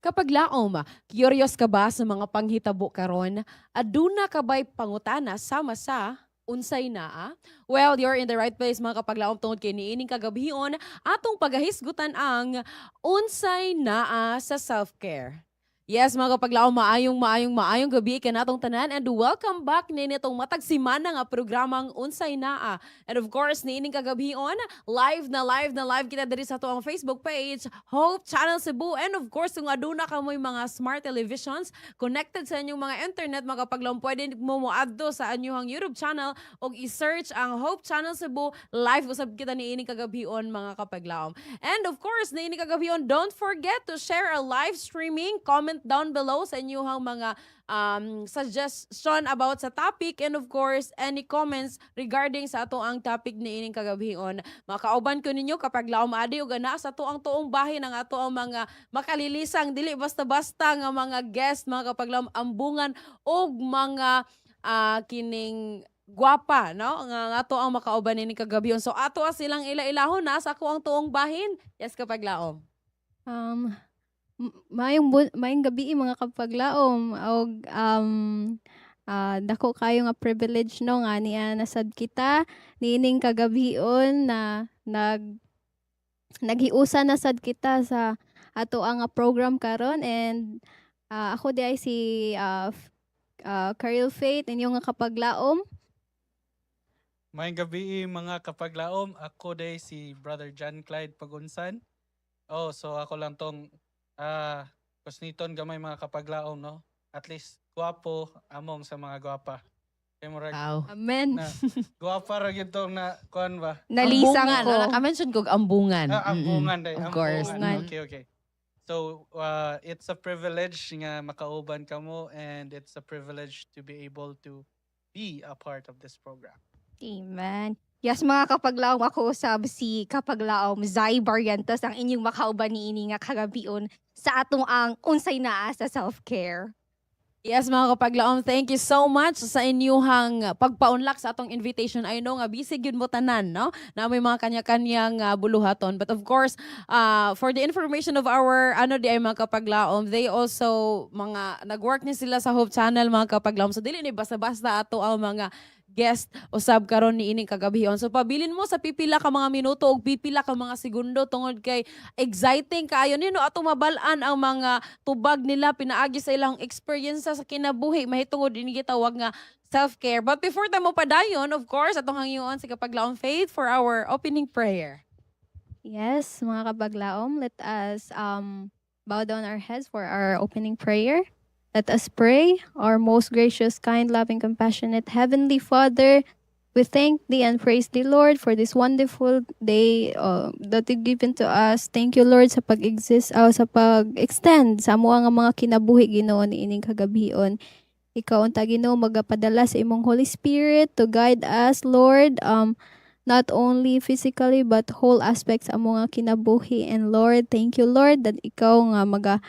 Kapag laom, curious ka ba sa mga panghitabo karon? Aduna ka ba'y pangutana sama sa unsay naa? Well, you're in the right place mga kapaglaom tungod kay niining kagabhion atong pagahisgutan ang unsay naa sa self-care. Yes, mga kapaglaom, maayong gabi kanatong tanan and welcome back nitong matag semana nga programang Unsay Naa. And of course, niining kagabhion, live kita diri sa ato Facebook page, Hope Channel Cebu. And of course, kung aduna ka mo'y mga smart televisions connected sa inyong mga internet, mga kapaglaom, pwede mo moadto sa inyong YouTube channel o i-search ang Hope Channel Cebu. Live usab kita niining kagabhion mga kapaglaom. And of course, niining kagabhion, don't forget to share a live streaming, comment down below sa inyong mga suggestion about sa topic, and of course, any comments regarding sa ato ang topic ni ining kagabhion. Makauban ko ninyo kapag laom adi ug ana sa ato ang tuong bahin ang ato ang mga makalilisang dili basta-basta nga mga guest, mga kapaglaom ambungan og mga kining gwapa, no? Nga ato ang makauban ni kagabhion. So ato silang ila-ilahon na sa ako ang tuong bahin. Yes, kapag laom. Um, maayong gabi mga kapaglaom og dako kayo nga privilege no nga niya nasad kita niining kagabhion na naghiusa na sad kita sa ato ang program karon and ako di ay si Caril Faith inyong nga kapaglaom. Maayong gabi mga kapaglaom. Ako day si Brother John Clyde Pagunsan. So ako lang tong kusniton gamay mga kapaglaom, no? At least gwapo among sa mga gwapa. Kay murag Wow. Amen. na gwapa ra gyud tong na kuan ba? Nalisang Ambungan, ko. Naka-mention ko ambungan. Ambungan day. Of course. Ambungan. Okay. So it's a privilege nga makauban kamo, and it's a privilege to be able to be a part of this program. Amen. Yes, mga kapaglaom, ako usab si kapaglaom Zai Barrientos, ang inyong makauban ni ini nga kagabion sa atong ang unsay naa sa self-care. Yes, mga kapaglaom, thank you so much sa inyong pagpaunlak sa atong invitation. I know nga busy gyud mo tanan, no? Na may mga kanya-kanyang buluhaton. But of course, for the information of our di ay mga kapaglaom, they also nag-work ni sila sa Hope Channel mga kapaglaom. So dili ni basta-basta ato ang mga guest usab karon ni ining kagabihon. So pabilin mo sa pipila ka mga minuto o pipila ka mga segundo tungod kay exciting kaayo nino ato mabal-an ang mga tubag nila pinaagi sa ilang experience sa kinabuhi mahitungod ini gitawag nga self-care. But before ta mo padayon, of course, atong hangyoon si kapaglaom Faith for our opening prayer. Yes, mga kapaglaom, let us bow down our heads for our opening prayer. Let us pray. Our most gracious, kind, loving, compassionate Heavenly Father, we thank Thee and praise Thee, Lord, for this wonderful day that You've given to us. Thank You, Lord, sa sa pag-extend sa amo nga mga kinabuhi, Ginoo, ni ining kagabion. Ikaw unta, Ginoo, magapadala sa imong Holy Spirit to guide us, Lord, not only physically but whole aspects amo nga kinabuhi. And Lord, thank You, Lord, that ikaw nga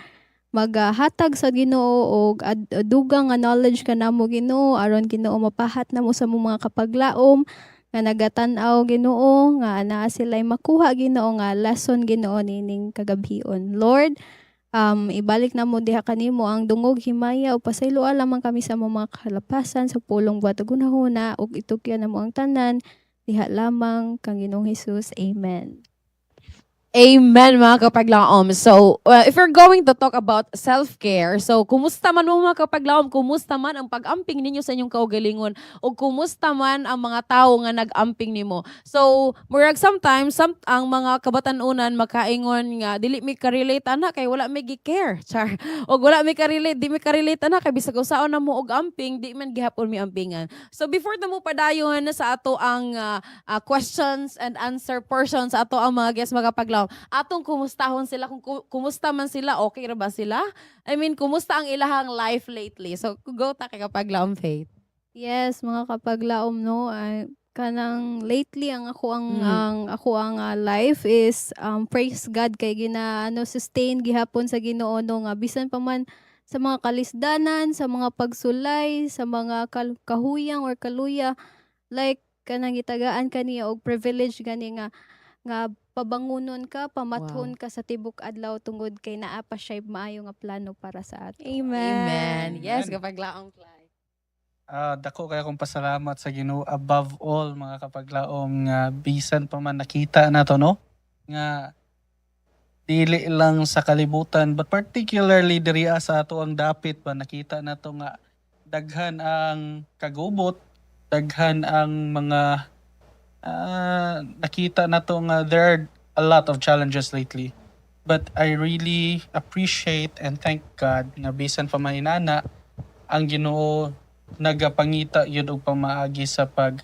maghatag sa Ginoo og dugang nga knowledge kanamo Ginoo aron Ginoo mapahat namo sa mga kapaglaom nga nagatan-aw Ginoo nga naa sila'y makuha Ginoo nga lesson Ginoo nining kagabhion. Lord, ibalik namo diha kanimo ang dungog himaya ug pasayloa lamang kami sa mga kalapasan sa pulong buhat ug hunahuna ug itukyan namo ang tanan diha lamang kang Ginoong Hesus. Amen. Amen, mga kapaglaom. So, if we're going to talk about self-care, so kumusta man mo mga kapaglaom, kumusta man ang pag-amping ninyo sa inyong kaugalingon, o kumusta man ang mga tao nga nag-amping nimo. So, murag sometimes, ang mga kabatanunan makaingon nga, dili mi ka-relate ana, kay wala mi gi-care. Char. O wala mi ka-relate, di mi ka-relate ana, kay bisag usaon na mo og amping, di man gihapon mi ampingan. So, before na mo padayon sa ato ang questions and answer portion sa ato ang mga guests mga kapaglaom, atong kumustahon sila kung kumusta man sila, okay ra ba sila? I mean, kumusta ang ilahang life lately? So, go ta kay kapaglaom Faith. Yes, mga kapaglaom no, ay kanang lately ang ako ang life is praise God kay sustain gihapon sa Ginoo no nga bisan pa man sa mga kalisdanan, sa mga pagsulay, sa mga kahuyang or kaluya, like kanang gitagaan kaniya og privilege gani nga nga pabangunon ka, pamathon ka sa tibok adlaw tungod kay naa pa siya maayo nga plano para sa ato. Amen. Yes, Amen. kapaglaom Clyde. Dako kaya kong pasalamat sa Ginoo above all mga kapaglaom nga bisan pa man nakita nato no nga dili lang sa kalibutan but particularly diri sa ato ang dapit ba nakita nato nga daghan ang kagubot, daghan ang mga nakita nato nga there are a lot of challenges lately. But I really appreciate and thank God nga bisan pa mahinana ang Ginoo nagapangita yun og pamaagi sa pag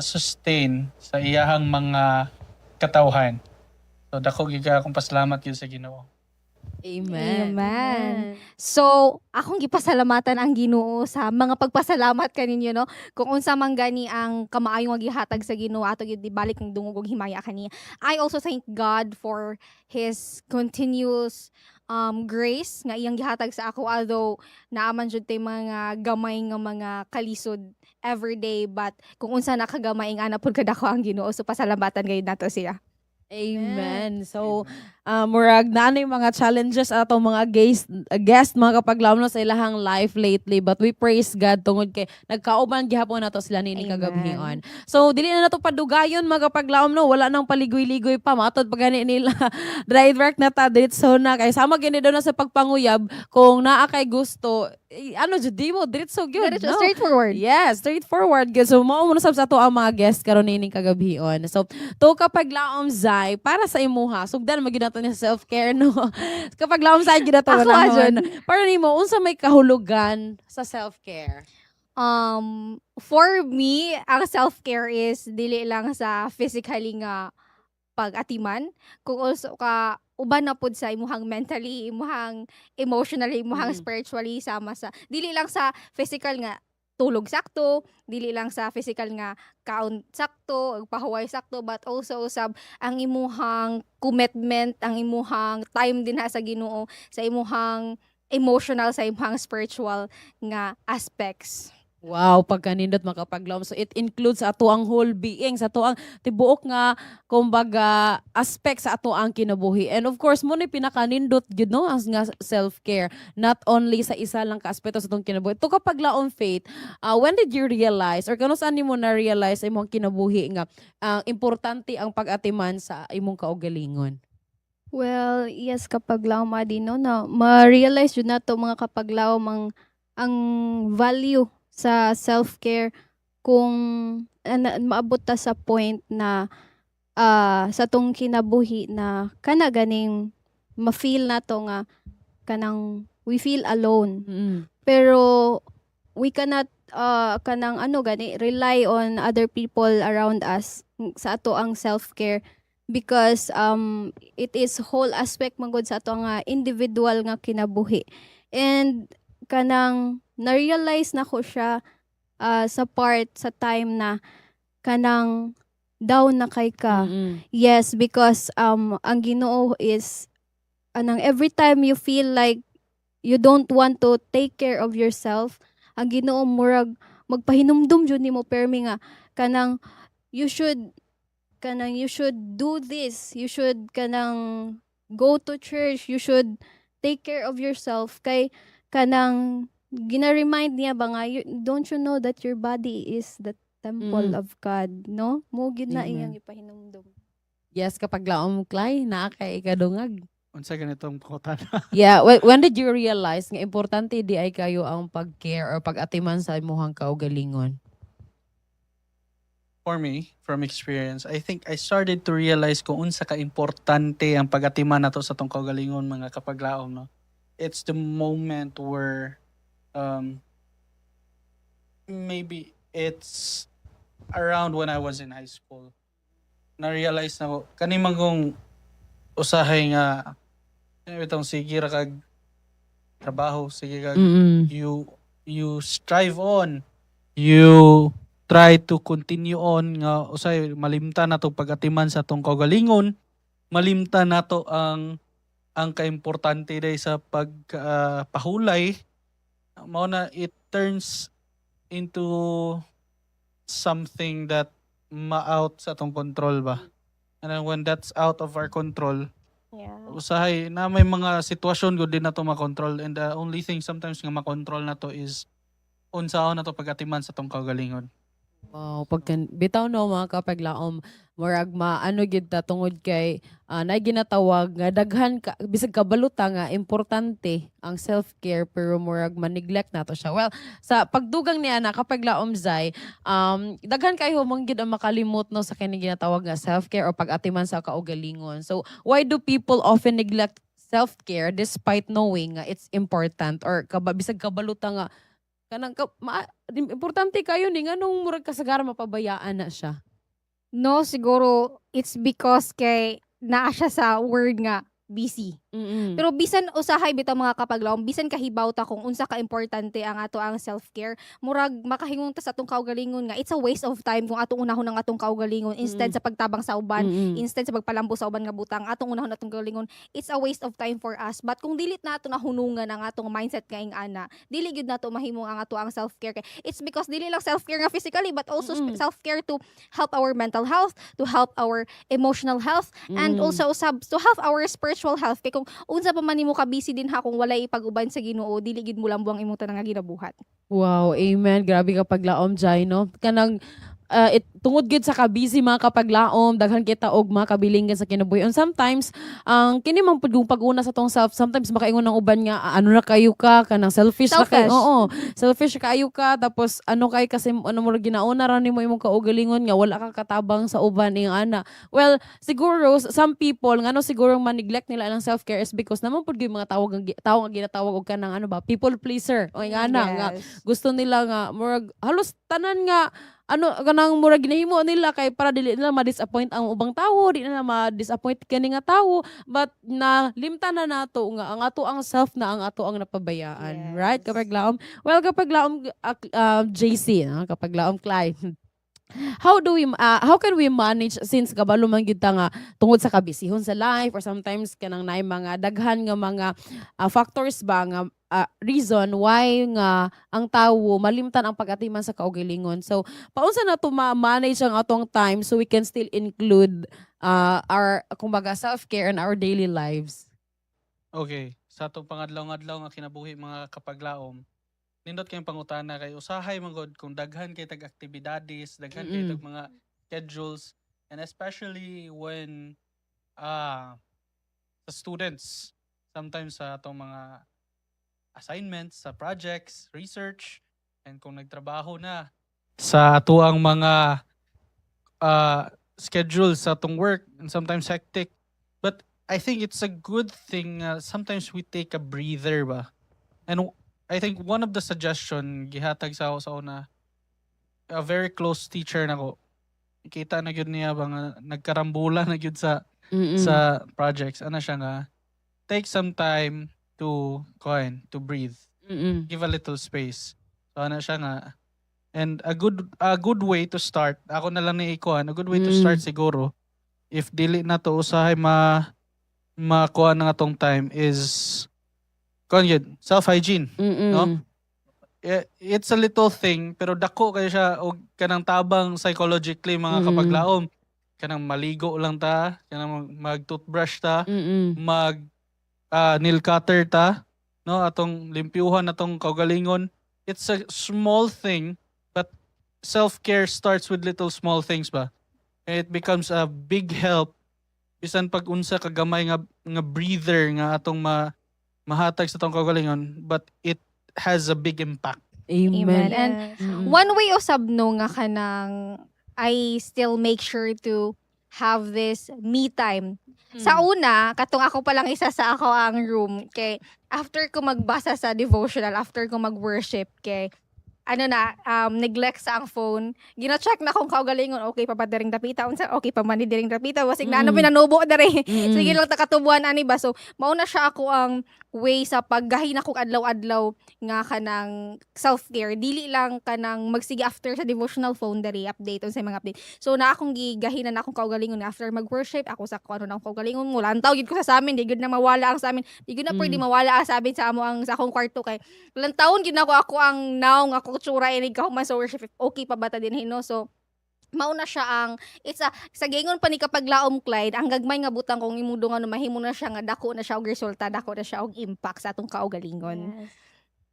sustain sa iyahang mga katawhan. So dako gyud akong pasalamat yun sa Ginoo. Amen. Amen. So, akong gipasalamatan ang Ginoo sa mga pagpasalamat kaninyo no. Kung unsa man gani ang kamaayong nga gihatag sa Ginoo ato gyud ibalik ang dungog ug himaya kaniya. I also thank God for his continuous grace nga iyang gihatag sa ako although naaman jud tay mga gamay nga mga kalisod every day but kung unsa nakagamay ang ana pud kadako ang Ginoo so pasalamatan gayud nato siya. Amen. So, murag naanay mga challenges ato mga guest mga kapaglaom no sa ilahang life lately but we praise God tungod kay nagkauban gihapon nato sila nini Amen. kagabhion. So dili na nato padugayon mga kapaglaom no wala nang paligoy-ligoy pa matod pa gani nila direct na ta diretso na kay sama gini daw na sa pagpanguyab kung naa kay gusto ano jud di mo diretso gyud Diretso, no? straightforward. Yes, straightforward gyud. So mao mo sab sa ato ang mga guest karon nini kagabhion. So to kapag laom Zai para sa imuha sugdan magid nato ni self-care no. Kapag laom Zai gyud ato Ako, manahon. Para nimo unsa may kahulugan sa self-care? For me, ang self-care is dili lang sa physically nga pag-atiman, kung also ka uban na pud sa imuhang mentally, imuhang emotionally, imuhang Mm. spiritually sama sa dili lang sa physical nga tulog sakto, dili lang sa physical nga kaon sakto, ug pahuway sakto, but also usab ang imuhang commitment, ang imuhang time din ha sa Ginoo, sa imuhang emotional, sa imuhang spiritual nga aspects. Wow, pagkanindot makapaglaom. So it includes sa ato ang whole being, sa ato ang tibuok nga kumbaga aspect sa ato ang kinabuhi. And of course, mo ni pinakanindot gyud no ang nga self-care, not only sa isa lang ka aspeto sa atong kinabuhi. To kapaglaom Faith, when did you realize or kano saan nimo na realize imong kinabuhi nga importante ang pag-atiman sa imong kaugalingon? Well, yes, kapaglaom adi no na ma-realize jud nato mga kapaglaom ang value sa self-care kung maabot ta sa point na sa tong kinabuhi na kana ganing ma-feel nato nga kanang we feel alone. Mm. Pero we cannot kanang ano gani rely on other people around us sa ato ang self-care because it is whole aspect manggod sa ato nga individual nga kinabuhi. And kanang na-realize na ko siya sa part sa time na kanang down na kay ka. Mm-mm. Yes, because ang Ginoo is anang every time you feel like you don't want to take care of yourself, ang Ginoo murag magpahinumdum jud nimo permi nga kanang you should do this, you should kanang go to church, you should take care of yourself kay kanang gina-remind niya ba nga don't you know that your body is the temple Mm. of God, no? Mo gid na Amen. iyang ipahinumdum. Yes, kapaglaom Clay, naa kay ikadungag. Unsa ganitong pangutan? Yeah, when did you realize nga importante di ay kayo ang pag-care or pag-atiman sa imong kaugalingon? For me, from experience, I think I started to realize kung unsa ka importante ang pag-atiman nato sa tong kaugalingon mga kapaglaom no. It's the moment where maybe it's around when I was in high school. Na-realize na ko kani man kong usahay nga itong sige ra kag trabaho, sige kag Mm. you strive on, you try to continue on nga usay malimtan nato pag-atiman sa tong kaugalingon, malimtan nato ang kaimportante day sa pagpahulay mao na it turns into something that ma-out sa atong control ba. And then when that's out of our control, Yeah. usahay na may mga sitwasyon gud din na to makontrol, and the only thing sometimes nga makontrol na to is unsaon na to pagatiman sa tong kaugalingon. Wow, pagkan bitaw no mga kapaglaom, murag maano gid ta tungod kay naay ginatawag nga daghan ka bisag kabaluta nga importante ang self-care pero murag ma-neglect nato siya. Well, sa pagdugang niya na kapaglaom Zay, daghan kayo mong gid ang makalimot no sa kini ginatawag nga self-care o pag-atiman sa kaugalingon. So, why do people often neglect self-care despite knowing nga it's important or bisag kabaluta nga kanang importante kayo ni nganong murag kasagaran mapabayaan na siya. No, siguro it's because kay naa siya sa word nga busy. Mm-mm. Pero bisan usahay bitaw mga kapaglaom, bisan kahibaw ta kung unsa ka importante ang ato ang self-care, murag makahingong ta sa atong kaugalingon nga it's a waste of time kung atong unahon ang atong kaugalingon instead sa pagtabang sa uban, Mm-mm. instead sa pagpalambo sa uban nga butang, atong unahon atong kaugalingon, it's a waste of time for us. But kung dilit nato nahunungan ang atong mindset nga ing ana, dili gyud nato mahimong ang ato ang self-care. It's because dili lang self-care nga physically but also self-care to help our mental health, to help our emotional health, and also to help our spiritual health. Kay kung unsa pa man nimo ka busy din ha kung walay ipag-uban sa Ginoo, dili gid mo lambuang imong tanang nga ginabuhat. Wow, amen. Grabe ka paglaom Jai, no? Kanang tungod gid sa ka-busy mga kapaglaom, daghan kita og mga kabilingan sa kinabuhi. And sometimes, kini man pud yung pag-una sa tong self, sometimes makaingon ng uban nga, ano na kayo ka, kanang selfish na kayo. Selfish. Oo, selfish kayo ka, tapos ano kay kasi ano mo ginauna ra nimo imong kaugalingon nga wala ka katabang sa uban ing ana. Well, siguro some people ngano siguro ma-neglect nila ang self-care is because naman pud gyud mga tao nga ginatawag og kanang ano ba, people pleaser. O nga nga gusto nila nga murag halos tanan nga kanang murag ginahimo nila kay para dili nila ma-disappoint ang ubang tawo, di na ma-disappoint kani nga tawo, but na limtan na nato nga ang ato ang self na ang ato ang napabayaan. Yes. Right? Kapag laom. Well, kapag laom JC, kapag laom Clyde. How can we manage since kabalo man gyud ta nga tungod sa kabisihon sa life or sometimes kanang naay mga daghan nga mga factors ba nga reason why nga ang tawo malimtan ang pag-atiman sa kaugalingon. So, paunsa na to ma-manage ang atong time so we can still include our kumbaga self-care in our daily lives. Okay, sa atong pangadlaw-adlaw nga kinabuhi mga kapaglaom, nindot kayong pangutana kay usahay magod kung daghan kay tag aktibidades, daghan kay tag mga schedules, and especially when sa students, sometimes sa atong mga assignments, sa projects, research, and kung nagtrabaho na sa atuang mga schedule sa atong work, and sometimes hectic. But I think it's a good thing sometimes we take a breather ba. And I think one of the suggestion gihatag sa ako sa una, a very close teacher nako. Kita na gyud niya ba nga nagkarambula na gyud sa projects. Ana siya nga take some time to breathe. Give a little space. So ana siya nga, and a good way to start, ako na lang ni ikuan, a good way to start siguro if dili na to usahay makuha na atong time is self-hygiene, no? It's a little thing pero dako kayo siya og kanang tabang psychologically mga kapaglaom. Kanang maligo lang ta, kanang mag-toothbrush ta, mag nail cutter ta, no, atong limpyuhan atong kaugalingon. It's a small thing but self-care starts with little small things ba. And it becomes a big help bisan pag unsa ka gamay nga breather nga atong mahatag sa atong kaugalingon, but it has a big impact. Amen. And one way of sabno nga kanang I still make sure to have this me time. Sa una, katong ako palang isa sa ako ang room, kay after ko magbasa sa devotional, after ko mag-worship, kay neglect sa ang phone. Gina-check na kung kaugalingon, okay pa ba daring dapita? Unsa okay pa man ni daring dapita? Wasig na pinanubo dere. Sige lang takatubuan ani ba. So, mauna siya ako ang way sa paggahi na kong adlaw-adlaw nga kanang self-care. Dili lang kanang magsige after sa devotional phone dere update sa mga update. So, na akong gigahinan na akong kaugalingon after mag-worship, ako sa ano na akong kaugalingon mo. Lantaw gid ko sa amin, di gud na mawala ang sa amin. Di gud na pwede mawala ang sa amin sa amo ang sa akong kwarto kay lantawon gid na ako ang naong ako tsura inig kahuman sa worship. Okay pa ba ta din no? So mauna siya ang sa gingon pa ni kapaglaom Clyde ang gagmay nga butang kung imudungan no mahimo na siya nga dako na siya og resulta, dako na siya og impact sa atong kaugalingon. Yes.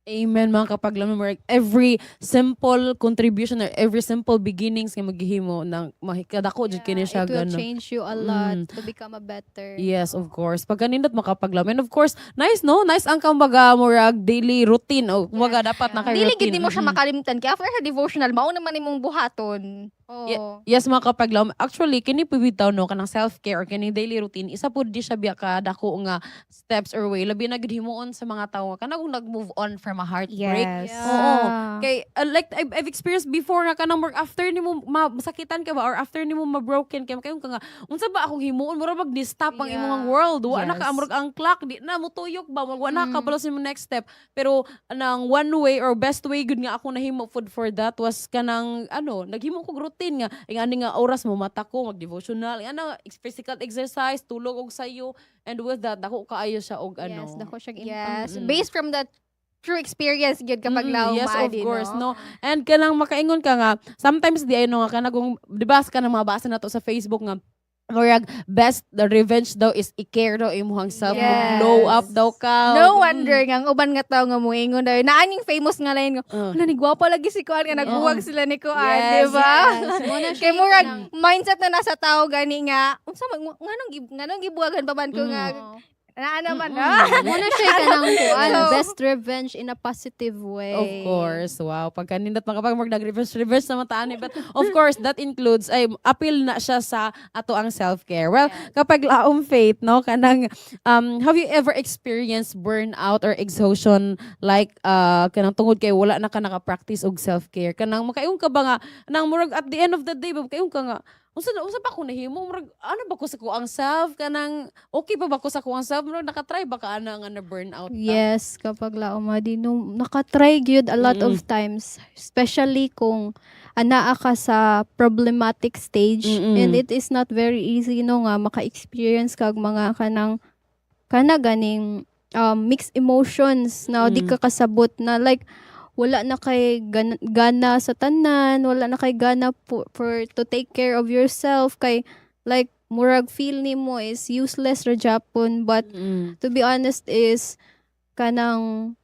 Amen mga kapaglaom. Every simple contribution or every simple beginnings nga maghihimo ng makadako jud kini siya It will gano. change you a lot Mm. to become a better. Yes, of course. Pag ganindot makapaglaom. And of course, nice no? Nice ang kambaga murag daily routine o kumbaga dapat Yeah. naka-routine. Dili gid mo siya Mhm. makalimtan kay after sa devotional mao naman imong buhaton. Oh. Yes, mga kapaglaom. Actually, kini pibitaw no kanang self-care or kini daily routine, isa pud di siya biya ka dako nga steps or way labi na gid himuon sa mga tawo kana kung nag-move on from a heartbreak. Yes. Oo. Kay like I've experienced before nga kanang work after nimo masakitan ka ba or after nimo ma-broken kay kayo ka nga unsa ba akong himuon mura mag ni-stop ang Yeah. imong world. Wa na Yes. ka amurag ang clock di na mo tuyok ba wa na ka Mm. balos imong next step. Pero nang one way or best way gud nga ako nahimo food for that was kanang naghimo ko routine nga ingani nga oras mo mata ko mag-devotional physical exercise tulog og sayo and with that dako kaayo siya og Yes, dako siya Yes, Mm-mm. based from that true experience gyud kapag laom Yes, of maadi, course, no? no. And kanang makaingon ka nga, sometimes di ay no nga kanang kung di ba ka nang mabasa na to sa Facebook nga murag best the revenge daw is i-care daw imuhang self Yes. blow up daw ka. No wonder nga ang uban nga tao nga moingon daw naaning famous nga line nga wala ni gwapo lagi si Kuan nga nagbuwag sila ni Kuan, Yes, di ba? Muna Kay murag mindset na nasa tao gani nga unsa nganong gibuwagan pa man ko nga naa naman na. Muna siya ka ng kuan, So- best revenge in a positive way. Of course. Wow. Pagka nindot makapag nag-reverse na mataan but of course that includes ay appeal na siya sa ato ang self-care. Well, kapag laom faith no kanang have you ever experienced burnout or exhaustion like kanang tungod kay wala na ka naka-practice og self-care kanang makaingon ka ba nga nang murag at the end of the day ba kayon ka nga unsa ba ko nahimo murag ano ba ko sa kuang self kanang okay pa ba ko sa kuang self murag nakatry ba ka ana nga na burnout ta? Yes, kapag laumadi no nakatry gyud a lot of times, especially kung anaa ka sa problematic stage Mm-mm. and it is not very easy no nga maka-experience kag mga ganing mixed emotions na di ka kasabot na like wala na kay gana sa tanan, wala na kay gana for to take care of yourself kay like murag feel nimo is useless ra japon but Mm. to be honest is kanang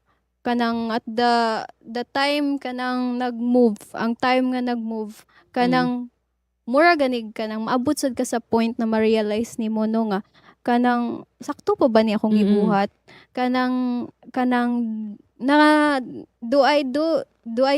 at the time kanang ang time nga nag-move kanang mura ganig kanang maabot sad ka sa point na ma-realize nimo no nga kanang sakto pa ba ni akong Mm-mm. gibuhat kanang na do I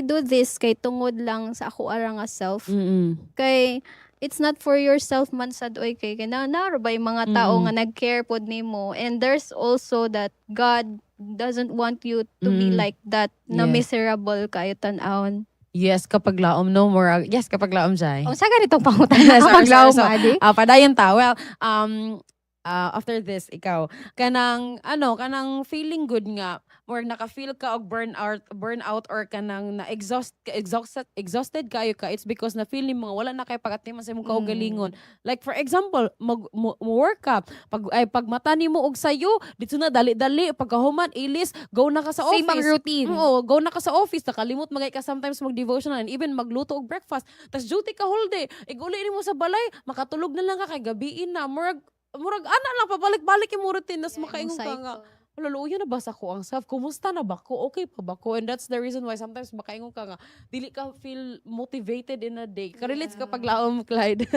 do this kay tungod lang sa ako ara nga self Mm-mm. kay it's not for yourself man sad oy kay naro ba yung mga tao Mm. nga nag-care pod nimo and there's also that God doesn't want you to be Mm. like that na Yes. miserable kayo tan-awon. Yes, kapag laom no more. Yes, kapag laom jay. Unsa ganitong pangutana Sorry, kapag laom sorry. maadi? Padayon ta. Well, after this ikaw kanang feeling good nga or naka-feel ka og burnout or kanang na exhausted kayo ka it's because na feel mo wala na kay pagatiman sa imong kaugalingon like for example work ka pag mata nimo og sayo dito na dali-dali pagkahuman ilis go na ka sa Same ang office. routine. Oo, go na ka sa office, nakalimot magay ka sometimes mag-devotional and even magluto og breakfast. Tas duty ka whole day. Iguli nimo sa balay, makatulog na lang ka kay gabiin na. Murag ana lang pabalik-balik yung routine tas makaingon ka nga. Luya na ba sa ko ang self? Kumusta na ba ko? Okay pa ba ko? And that's the reason why sometimes makaingon ka nga dili ka feel motivated in a day. Karelate ka pag laom, Clyde.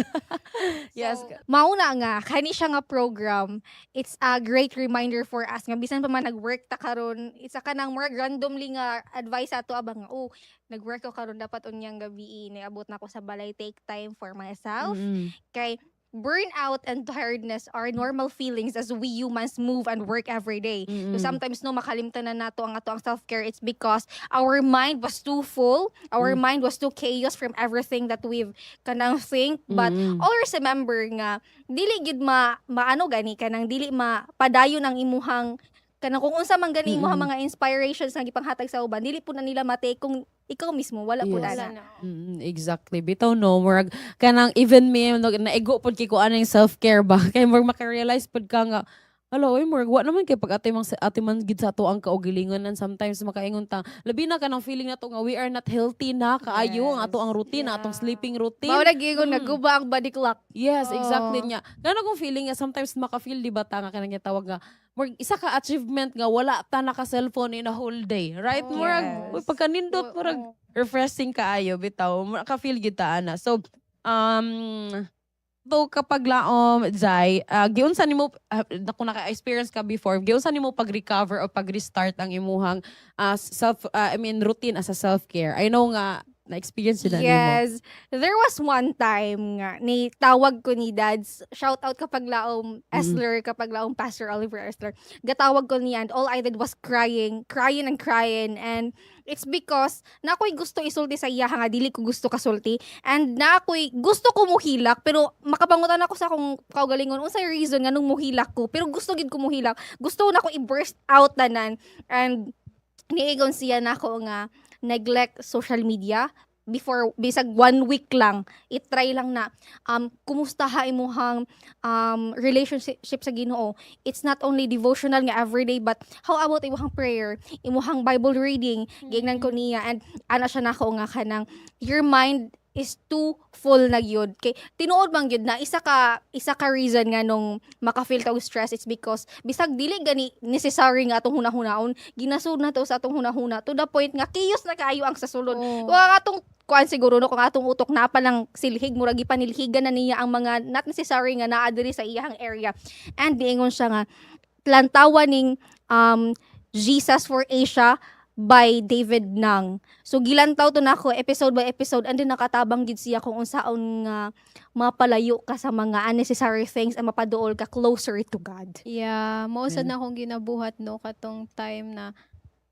Yes. So, mauna nga kani siya nga program, it's a great reminder for us nga bisan pa man nag-work ta karon, isa ka nang more randomly nga advice ato abang nga nag-work ko karon dapat unyang gabi niabot na ko sa balay, take time for myself. Mm-mm. Kay burnout and tiredness are normal feelings as we humans move and work every day. Mm-mm. So sometimes no makalimtan na nato ang ato ang self-care, it's because our mind was too full, our mind was too chaos from everything that we've kanang think. But Mm-mm. always remember nga dili gid maano gani kanang dili padayon ang imuhang kanang kung unsa man gani imuhang mga inspirations nga gipanghatag sa uban, dili po na nila matake kung ikaw mismo wala po Yes. na. Exactly. Bitaw no, murag kanang even me naigo pod kay ko anong self-care ba kay murag maka-realize pod ka nga Hello, oy murag wa naman kay pag ate man gid sa ato ang kaugalingon and sometimes makaingon ta labi na kanang feeling nato nga we are not healthy na kaayo ang ato ang routine, atong sleeping routine. Mao na gigon nga Mm. guba ang body clock. Yes, exactly Oo. niya. Gano kong feeling nga sometimes maka-feel di ba ta nga kanang tawag nga murag isa ka achievement nga wala ta naka cellphone in a whole day, right? Oh, Murag uy, yes. pagkanindot murag refreshing kaayo bitaw, maka-feel gid ta ana. So to kapag laom Zai, giunsa nimo kung naka-experience ka before, giunsa nimo pag-recover o pag-restart ang imuhang routine as a self-care. I know nga na-experience yun na nimo. Yes. There was one time nga, ni tawag ko ni Dads, shout out kapag laom Esler, kapag laom Pastor Oliver Esler. Gatawag ko niya and all I did was crying and crying. And it's because na ako'y gusto isulti sa iya nga, dili ko gusto kasulti. And na ako'y gusto ko muhilak, pero makapangutan ako sa akong kaugalingon. Unsay reason nga nung muhilak ko, pero gusto gid ko muhilak. Gusto na ako i-burst out tanan. And niigon siya na ako nga, neglect social media before bisag 1 week lang i-try lang na kumusta ha imuhang relationship sa Ginoo. It's not only devotional nga everyday but how about imuhang prayer, imuhang Bible reading, gingnan ko niya. And ana siya nako nga kanang your mind is too full na gyud kay tinuod man gyud na isa ka reason nga nung maka-feel ta og stress. It's because bisag dili gani necessary nga atong hunahunaon, ginasud na to sa atong hunahuna to the point nga chaos na kaayo ang sa sulod. Kung ang atong kuan siguro no, kung atong utok na pa lang silhig murag gipanilhigan na niya ang mga not necessary nga naa diri sa iyang area. And diingon siya nga lantawan ning Jesus for Asia by David Nang. So gilantaw to nako episode by episode and then nakatabang gid siya kung unsaon nga mapalayo ka sa mga unnecessary things and mapaduol ka closer to God. Yeah, mausad Yeah. na akong ginabuhat no katong time na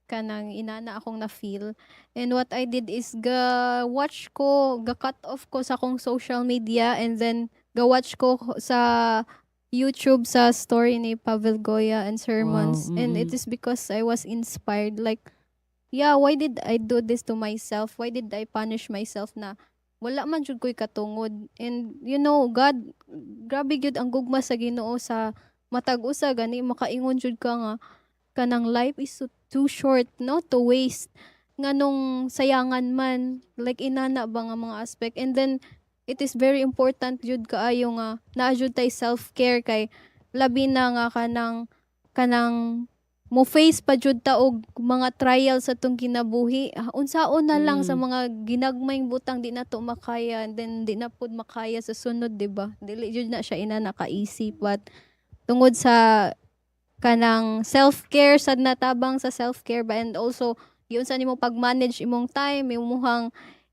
kanang inana akong na-feel. And what I did is ga-watch ko, ga-cut off ko sa akong social media and then ga-watch ko sa YouTube sa story ni Pavel Goya and sermons. Wow, And mm-mm. it is because I was inspired like, yeah, why did I do this to myself? Why did I punish myself na wala man jud ko'y katungod? And you know, God, grabe gyud ang gugma sa Ginoo sa matag usa gani makaingon jud ka nga kanang life is too short no to waste nganong sayangan man like inana ba nga mga aspect. And then it is very important jud kaayo nga naa jud tay self-care kay labi na nga kanang mo face pa jud ta og mga trial sa tong kinabuhi. Unsaon na lang sa mga ginagmayng butang di na to makaya and then di na pud makaya sa sunod, di ba? Dili jud na siya ina nakaisip but tungod sa kanang self-care sad natabang sa self-care ba and also yun sa nimo pag-manage imong time,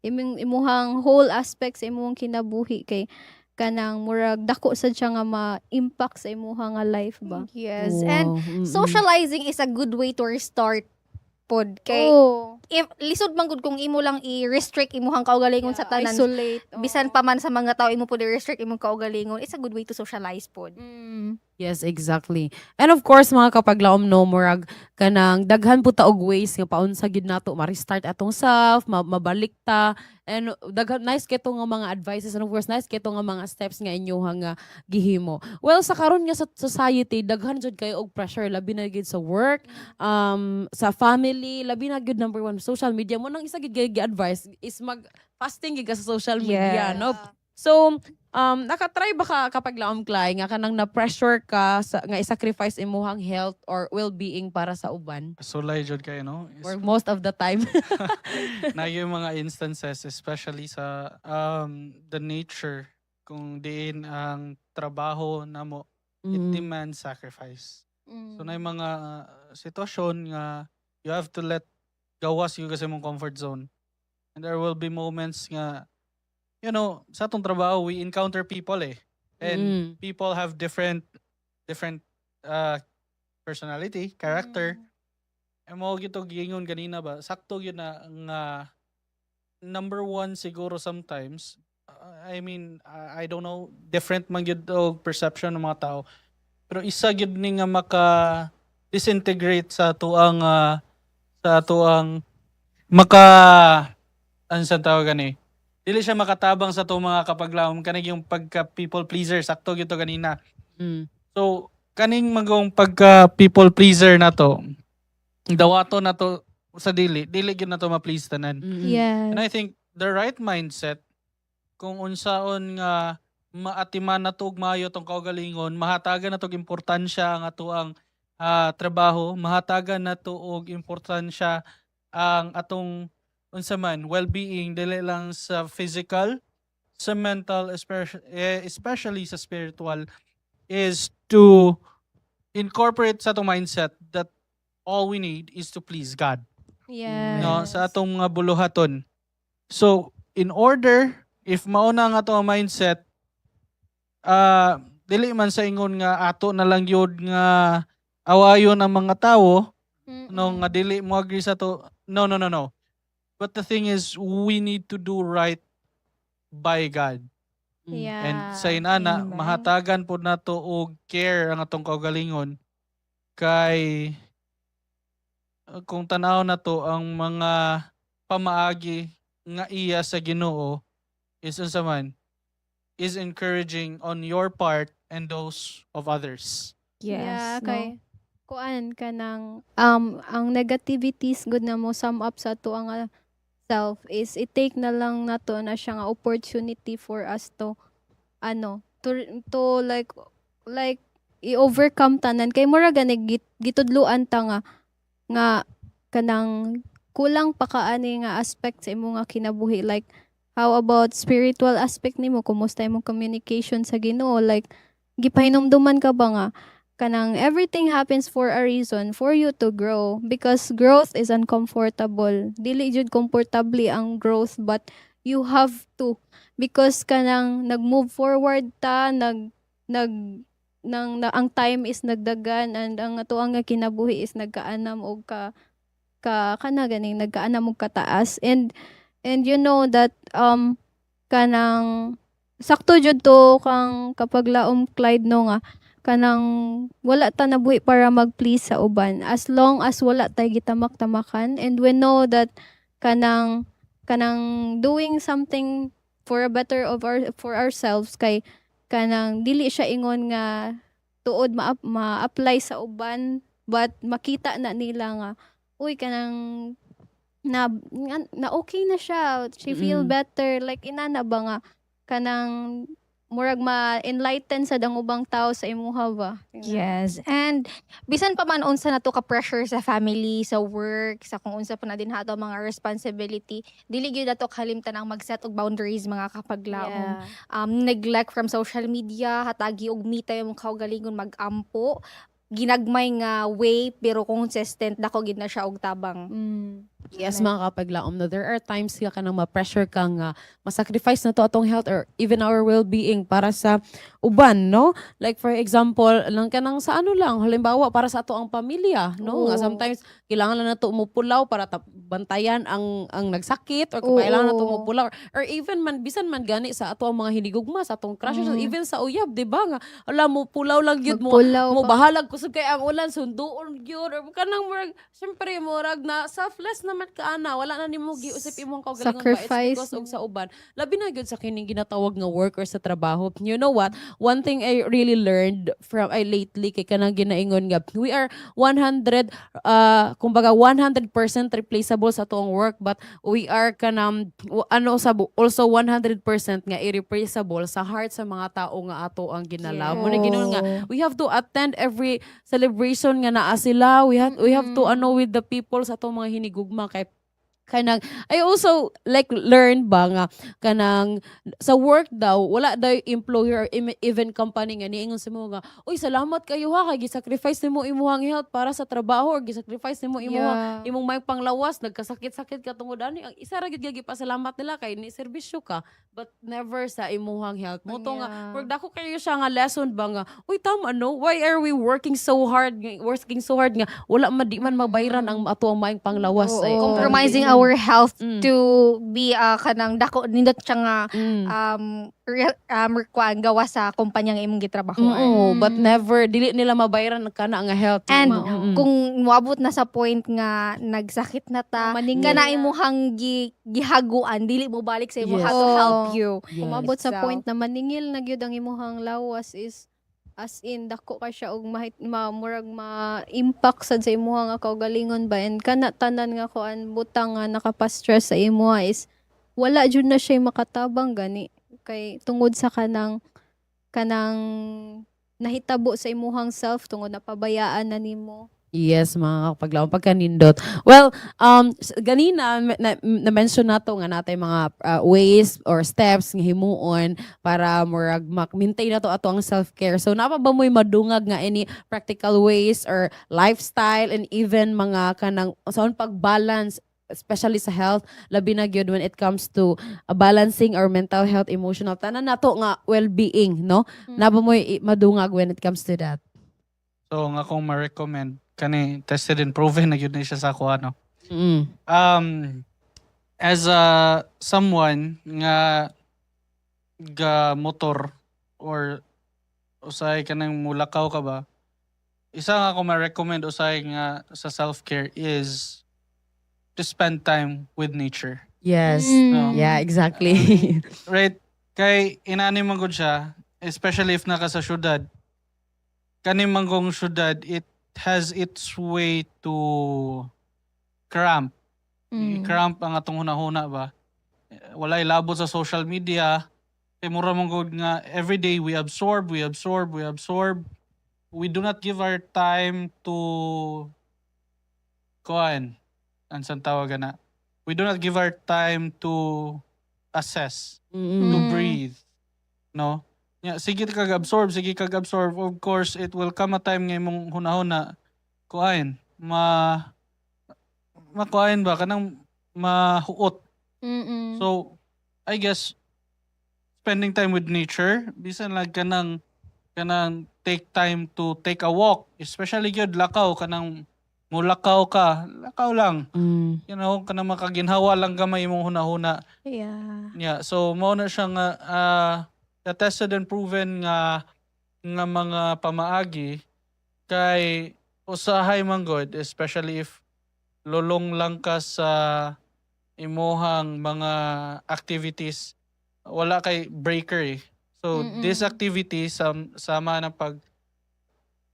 imuhang whole aspects sa imong kinabuhi kay kanang murag dako sad siya nga ma-impact sa imuhang nga life ba. Yes. And Mm-mm. socializing is a good way to restart pod kay Oh, if lisod man gud kung imo lang i-restrict imuhang kaugalingon sa tanan. isolate. Bisan pa man sa mga tao imo pud i-restrict imong kaugalingon, it's a good way to socialize pod. Yes, exactly. And of course, mga kapaglaom no, murag kanang daghan po ta og ways nga paunsa gid nato ma-restart atong self, mabalik ta. And daghan nice keto nga mga advices and of course nice keto nga mga steps nga inyohang nga gihimo. Well, sa karon nga sa society daghan jud kayo og pressure labi na gid sa work, sa family, labi na gid number one social media mo nang isa gid gi-advise is mag fasting gid ka sa social media, no? So, nakatry ba ka kapag laom Clay nga kanang na-pressure ka sa, nga i-sacrifice imuhang health or well-being para sa uban? Sulay jud kayo no. Or most of the time? Na yung mga instances especially sa the nature kung diin ang trabaho namo it demands sacrifice. So na yung mga sitwasyon nga you have to let gawas yung kasi mong comfort zone. And there will be moments nga you know, sa atong trabaho we encounter people and people have different personality, character. Mo gito giingon ganina ba sakto gyud na nga number one siguro sometimes I mean I don't know different man gyud og perception ng mga tao pero isa gyud ni nga maka disintegrate sa tuang maka ano sa tawag gani dili siya makatabang sa to mga kapaglaom kanig yung pagka people pleaser sakto gyud to ganina. So kaning magong pagka people pleaser na to, dawato na to sa dili gyud na to ma-please tanan. Yes. And I think the right mindset kung unsaon nga maatiman na tog maayo tong kaugalingon, mahatagan na tog importansya ang ato ang trabaho, mahatagan na to og importansya ang atong unsa man well-being dili lang sa physical, sa mental, especially sa spiritual, is to incorporate sa atong mindset that all we need is to please God. Yes. No, sa atong mga buluhaton. So, in order, if mauna nga atong mindset, dili man sa ingon nga ato na lang yun nga awayon ang mga tawo, no, nga dili mo agree sa to. No. But the thing is, we need to do right by God. Yeah. And sa inana, Amen. mahatagan po na to og care ang atong kaugalingon kay kung tanaw na to ang mga pamaagi nga iya sa Ginoo is unsa man is encouraging on your part and those of others. Yeah, Yes. kay kuan ka ng ang negativities good na mo sum up sa to ang self is i-take na lang nato na siya nga opportunity for us to to like i-overcome tanan kay mura gani gitudluan ta nga kanang kulang pa kaani nga aspect sa imo nga kinabuhi, like how about spiritual aspect nimo, kumusta imong communication sa Ginoo, like gipahinumduman ka ba nga kanang everything happens for a reason, for you to grow, because growth is uncomfortable, dili jud comfortably ang growth, but you have to, because kanang nag-move forward ta, ang time is nagdagan, and ang ato ang kinabuhi is nagkaanam og kana ganing nagkaanam og kataas, and you know that kanang sakto jud to kang kapag laom Clyde no nga kanang wala ta nabuhi para mag-please sa uban, as long as wala tay gitamak-tamakan, and we know that kanang doing something for a better of for ourselves, kay kanang dili siya ingon nga tuod ma-apply sa uban, but makita na nila nga uy kanang na okay na siya, she feel Mm-mm. better, like inana ba nga kanang murag ma-enlighten sa dang ubang tao sa imuha ba. Yes. And bisan pa man unsa na to ka pressure sa family, sa work, sa kung unsa pa na din hato mga responsibility, dili gyud nato kalimtan ang mag-set og boundaries mga kapaglaom. Neglect from social media, hatagi og me time mong kaugalingon mag-ampo, ginagmay nga way pero consistent dako gid na siya og tabang. Yes, mga kapaglaom, no, there are times ka kanang ma-pressure ka nga masacrifice na to atong health or even our well-being para sa uban, no? Like for example, lang kanang sa ano lang, halimbawa para sa ato ang pamilya, no? Nga Oo. sometimes kailangan lang nato mupulaw para bantayan ang nagsakit, or kung Oo. kailangan nato mupulaw, or even man bisan man gani sa ato ang mga hinigugma, sa atong crushes, even sa uyab, di ba nga ala mo pulaw lang gyud mo Magpulaw mo pa. bahalag kusog kay ang ulan sunduon gyud, or kanang murag syempre murag na selfless naman ka ana, wala na nimo giusip imong kaugalingon ba, Sacrifice. it's because og sa uban labi na gyud sa kining ginatawag nga work or sa trabaho. You know what, one thing I really learned from lately kay kanang ginaingon nga we are 100 kumbaga 100% replaceable sa atong work, but we are kanang also 100% nga irreplaceable sa heart sa mga tao nga ato ang ginalaw. Mo na ginoon nga we have to attend every celebration nga naa sila, we have to with the people sa atong mga hinigugma, kay kanang I also like learn ba nga kanang sa work daw wala daw employer or even company nga niingon sa mo nga uy salamat kayo ha kay gisacrifice nimo imong health para sa trabaho, or gisacrifice nimo imong may panglawas, nagkasakit-sakit ka tungod ani, ang isa ra gyud gipasalamat nila kay ni serbisyo ka, but never sa imong health mo to nga pag dako kayo siya nga lesson ba nga uy tama no, why are we working so hard nga wala man di man mabayran ang ato ang maayong panglawas. Oo. Ay, Compromising our health Mm. to be kanang dako nindot siya nga kuan gawa sa kumpanya nga imong gitrabahoan. Oo, but never dili nila mabayaran kana nga health. And Mm-mm. kung moabot na sa point nga nagsakit na ta, Maningil kana na. imuhang gihaguan, dili mo balik sa imo Yes. to help you. Yes. Umabot sa So, point na maningil na gyud ang imuhang lawas is As in dako ka siya og murag ma-impact sad sa imuha nga kaugalingon ba, and kana tanan nga kuan butang nga nakapastress sa imuha is wala jud na siya makatabang gani kay tungod sa kanang nahitabo sa imuhang self tungod na pabayaan na nimo. Yes, mga kapaglaom, pagkanindot. Well, ganina, na-mention nato nga natin mga ways or steps nga himuon para murag maintain nato ato ang self-care. So, napa ba mo'y madungag nga any practical ways or lifestyle and even mga kanang saan pag-balance especially sa health, labi na gyud when it comes to balancing our mental health, emotional, tanan nato nga well-being, no? Napa mo'y madungag when it comes to that? So nga akong ma-recommend kani tested and proven na yun na siya sa ako ano. Mm. As someone nga ga motor or usay kanang mulakaw ka ba, isa nga ako ma-recommend usay nga sa self-care is to spend time with nature. Yes. No. Yeah, exactly. Right? Kay inani man gud siya, especially if naka sa syudad. Kani manggong syudad, it has its way to cramp. Cramp ang atong hunahuna ba. Walay labot sa social media. Kay mura man gud nga everyday we absorb. We do not give our time to kuan. Ansan tawagan na. We do not give our time to assess, Mm-mm. to breathe. No? Yeah, sige kag-absorb. Of course, it will come a time nga imong hunahuna kuain. Makuain ba kanang mahuot. So, I guess spending time with nature, bisan lang kanang take time to take a walk, especially gyud lakaw kanang mulakaw ka, lakaw lang. Mm. You know, kanang makaginhawa lang gamay imong hunahuna. Yeah. Yeah, so mao na siya nga tested and proven nga mga pamaagi kay usahay man god, especially if lulong lang ka sa imuhang mga activities, wala kay breaker eh. So this activity sama na pag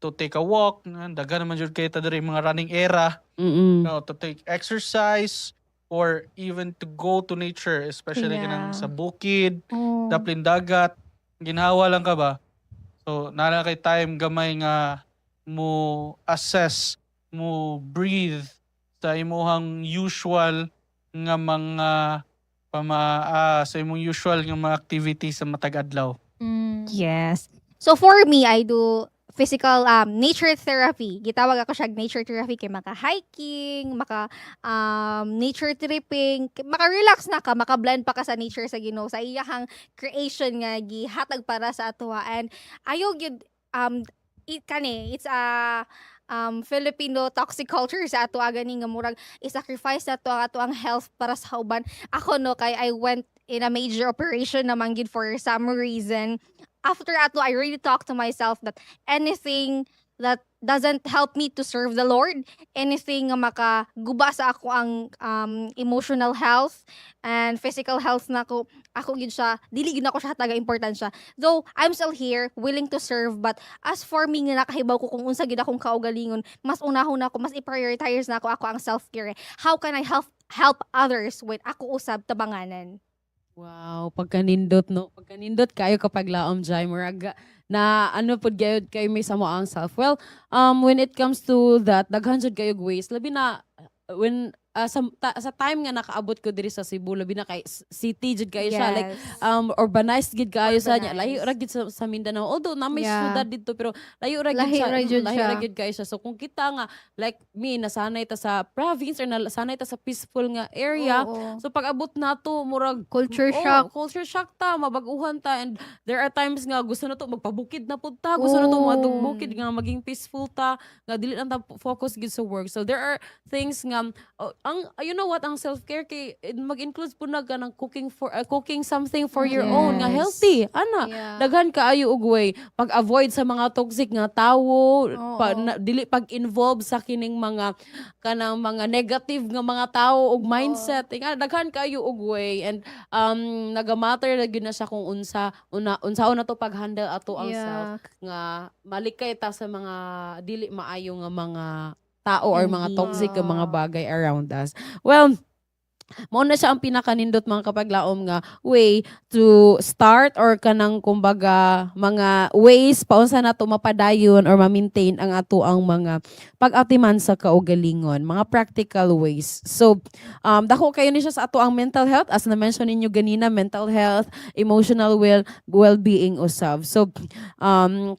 to take a walk, daghan naman jud kay ta diri mga running era, Mm-mm. no, to take exercise or even to go to nature, especially Yeah. kanang sa bukid, Oh. daplin dagat, ginhawa lang ka ba? So, nara kay time gamay nga mo assess, mo breathe sa imong usual nga mga sa imong usual nga mga activities sa matag adlaw. Yes. So for me, I do physical nature therapy. Gitawag ako siya nature therapy kay maka-hiking, nature tripping, maka-relax na ka, maka-blend pa ka sa nature sa Ginoo sa iyahang creation nga gihatag para sa atoa. And ayo gyud it's a Filipino toxic culture sa ato gani nga murag i-sacrifice na to ang ato ang health para sa uban. Ako no kay I went in a major operation naman gid for some reason. After ato, I really talk to myself that anything that doesn't help me to serve the Lord, anything nga makaguba sa ako ang emotional health and physical health na ako gid siya, dili gid ako siya taga importansya. Though I'm still here, willing to serve, but as for me nga nakahibaw ko kung unsa gid akong kaugalingon, mas unahon ako, mas i-prioritize na ako ang self-care. How can I help others when ako usab tabanganan? Wow, pagkanindot no. Pagkanindot kayo kapag laom jay murag na ano pud kayo may samo ang self. Well, when it comes to that, daghan jud kayo ways labi na when sa time nga nakaabot ko diri sa Cebu, labi na kay city jud kayo siya like urbanized gid kayo sa nya. Layo ra gid sa Mindanao. Although na may Yeah. syudad dito pero layo ra Lahi gid siya. ra jud Layo siya. ra gid kayo siya. So kung kita nga like me nasanay ta sa province or nasanay ta sa peaceful nga area, Oo. so pag abot nato murag Culture oh, shock. culture shock ta, mabaguhan ta, and there are times nga gusto na to magpabukid na pud ta, gusto na to madug bukid nga maging peaceful ta, nga dili lang ta focus gid sa work. So there are things nga ang you know what, ang self-care kay mag-include po na ka ng cooking something for your own nga Yes. healthy. Ana, Yeah. daghan kaayo og way pag-avoid sa mga toxic nga tawo, Oo. dili pag-involve sa kining mga kanang mga negative nga mga tawo og mindset. Nga daghan kaayo og way, and naga-matter na gyud na siya kung unsaon na to pag-handle ato ang self, Yeah. nga malikay ta sa mga dili maayo nga mga tao or mga toxic nga mga bagay around us. Well, mao na siya ang pinakanindot mga kapaglaom nga way to start or kanang kumbaga mga ways paunsa nato mapadayon or ma-maintain ang ato ang mga pag-atiman sa kaugalingon, mga practical ways. So dako kayo ni siya sa ato ang mental health, as na mention ninyo ganina, mental health, emotional well-being usab. So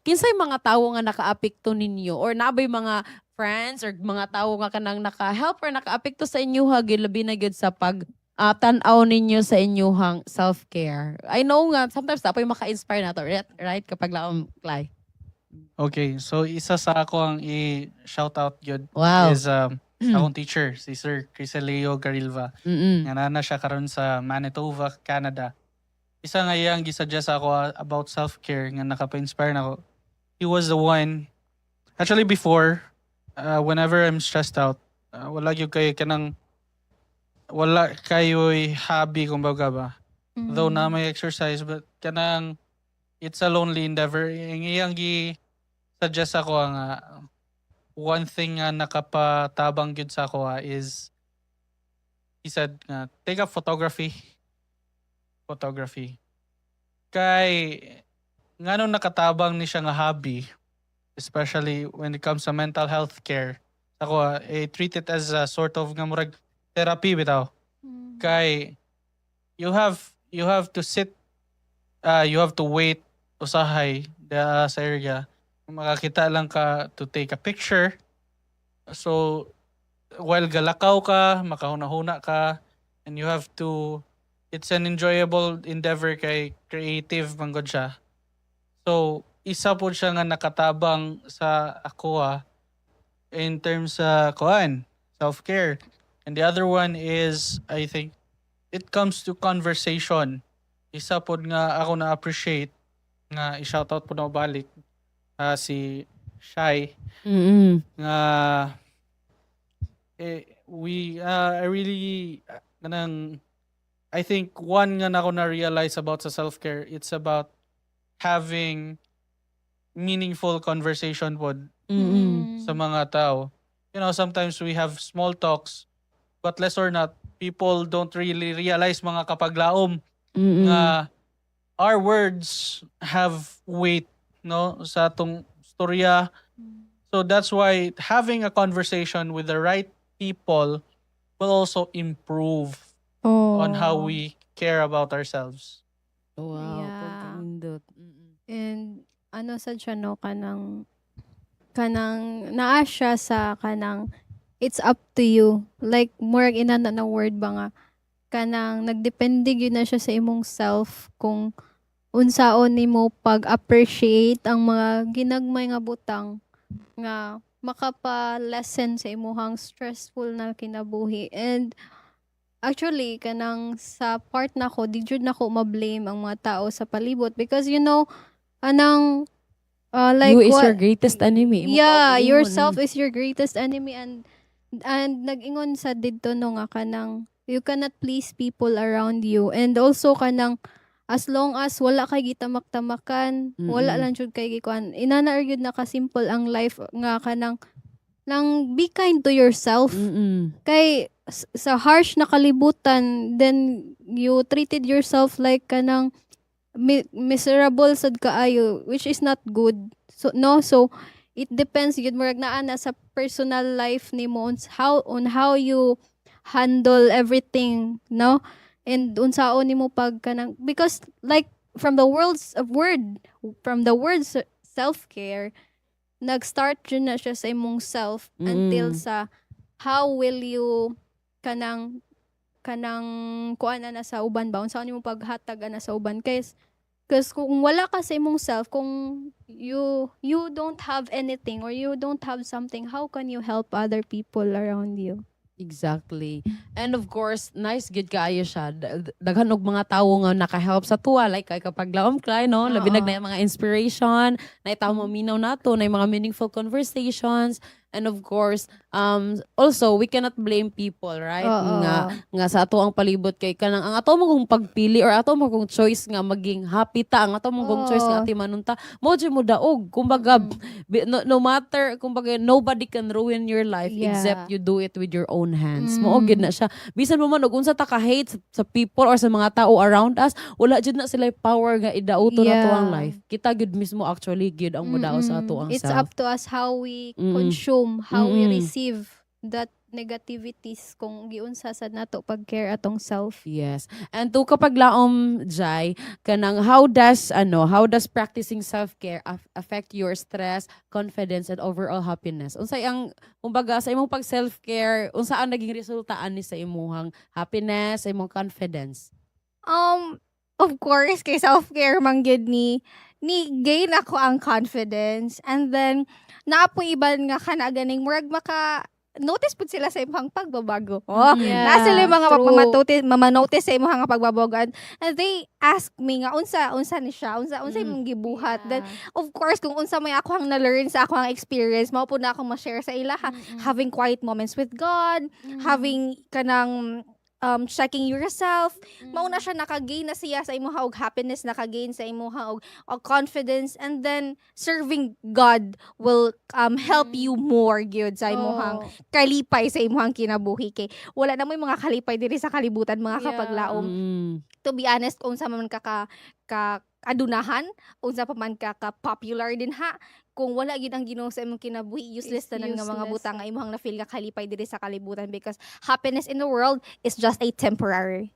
kinsay mga tawo nga nakaapekto ninyo or nabay mga friends or mga tao nga kanang naka-help or naka-apekto sa inyo hagin labi na gyud sa pag tan-aw ninyo sa inyong self-care. I know nga sometimes tapoy maka-inspire nato, right? Kapag laom Clay. Okay, so isa sa ako ang i-shout out yun Wow. is akong teacher, si Sir Criselio Garilva. Nga na siya karon sa Manitoba, Canada. Isa nga iyang gisuggest ako about self-care nga nakapa-inspire nako. He was the one, actually before, whenever I'm stressed out, wala kayo'y hobby kumbaga ba. Though na may exercise, but kanang it's a lonely endeavor. Ang iyang suggest ako nga one thing nga nakapatabang gyud sa ako is he said nga take up photography. Kay nganong nakatabang ni siya nga hobby, especially when it comes to mental health care. Ako, treat it as a sort of nga murag therapy bitaw. Kay you have to sit, you have to wait usahay sa area. Makakita lang ka to take a picture. So while galakaw ka, makahuna-huna ka, and you have to, it's an enjoyable endeavor kay creative man gud siya. So isa po siya nga nakatabang sa ako in terms sa self-care. And the other one is, I think, it comes to conversation. Isa po nga ako na-appreciate nga i-shoutout po na balik si Shai nga I really I think one nga na ako na-realize about sa self-care, it's about having meaningful conversation po sa mga tao. You know, sometimes we have small talks, but less or not, people don't really realize mga kapaglaom nga our words have weight, no, sa atong storya. So that's why having a conversation with the right people will also improve on how we care about ourselves. Wow. Yeah. Pagkanindot. And ano sa siya no kanang naa siya sa kanang it's up to you. Like more inana na word ba nga kanang nagdepende gyud na siya sa imong self kung unsaon nimo pag-appreciate ang mga ginagmay nga butang nga makapa-lessen sa imuhang stressful na kinabuhi. And actually kanang sa part nako di jud nako ma-blame ang mga tao sa palibot because you know anang like you is what, your greatest enemy. Imo yeah, kaugalingon, yourself is your greatest enemy. And nag-ingon sa didto no nga kanang you cannot please people around you. And also kanang as long as wala kay gitamak-tamakan, wala lang jud kay gikuan. Inana gyud na ka simple ang life nga kanang lang be kind to yourself. Kay sa harsh na kalibutan, then you treated yourself like kanang miserable sad kaayo, which is not good. So it depends yun murag naa na sa personal life nimo on how you handle everything, no? And unsaon nimo pag kanang because like from the words self-care, nag-start yun na siya sa imong self until sa how will you kanang kuan na sa uban ba unsa nimo paghatag na sa uban Because kung wala ka sa imong self, kung you don't have anything or you don't have something, how can you help other people around you? Exactly. And of course, nice gid kaayo siya. Daghan og mga tawo nga naka-help sa tuwa like kay kapag laom klay no, labi Oo. na mga inspiration, na itaw mo minaw nato, na mga meaningful conversations. And of course, also we cannot blame people, right? Oo. Nga sa ato ang palibot kay kanang ang ato mo kung pagpili or ato mo kung choice nga maging happy ta, ang ato mo kung choice nga Oo. ati manunta, mo jud mo daog. Kumbaga no matter kumbaga nobody can ruin your life Yeah. except you do it with your own hands. Mo gid na siya. Bisan mo man og unsa ta ka hate sa people or sa mga tao around us, wala jud na sila power nga idauto na to ang Yeah. life. Kita gid mismo actually gid ang mudao sa ato ang It's self. up to us how we Mm. consume, how we Mm. receive that negativities kung giunsa sad nato pag-care atong self. Yes. And to kapag laom Jai, kanang how does practicing self-care affect your stress, confidence and overall happiness? Unsay ang kumbaga sa imong pag self-care, unsa ang naging resulta ani sa imong happiness, sa imong confidence? Of course, kay self-care man gyud ni gain ako ang confidence, and then naapoy iban nga kana ganing murag maka notice pud sila sa imong pagbabago. Na sila yung mga mamanotice sa imong nga pagbabago, and they ask me nga unsa ni siya, unsa imong gibuhat. Then of course kung unsa may ako ang na-learn sa ako ang experience, mao pud na ako ma-share sa ila, having quiet moments with God, having kanang checking yourself, mao na siya nakagain na siya sa imong og happiness, nakagain sa imong og confidence, and then serving God will help you more gyud sa imong kalipay sa imong kinabuhi, kay wala na mo'y mga kalipay diri sa kalibutan mga Yeah. kapaglaom. To be honest, kung sa man ka adunahan, unsa pa man ka popular din ha, kung wala gid ang Ginoo sa imong kinabuhi, useless It's tanan nga mga useless. butang nga imong na-feel nga kalipay diri sa kalibutan, because happiness in the world is just a temporary.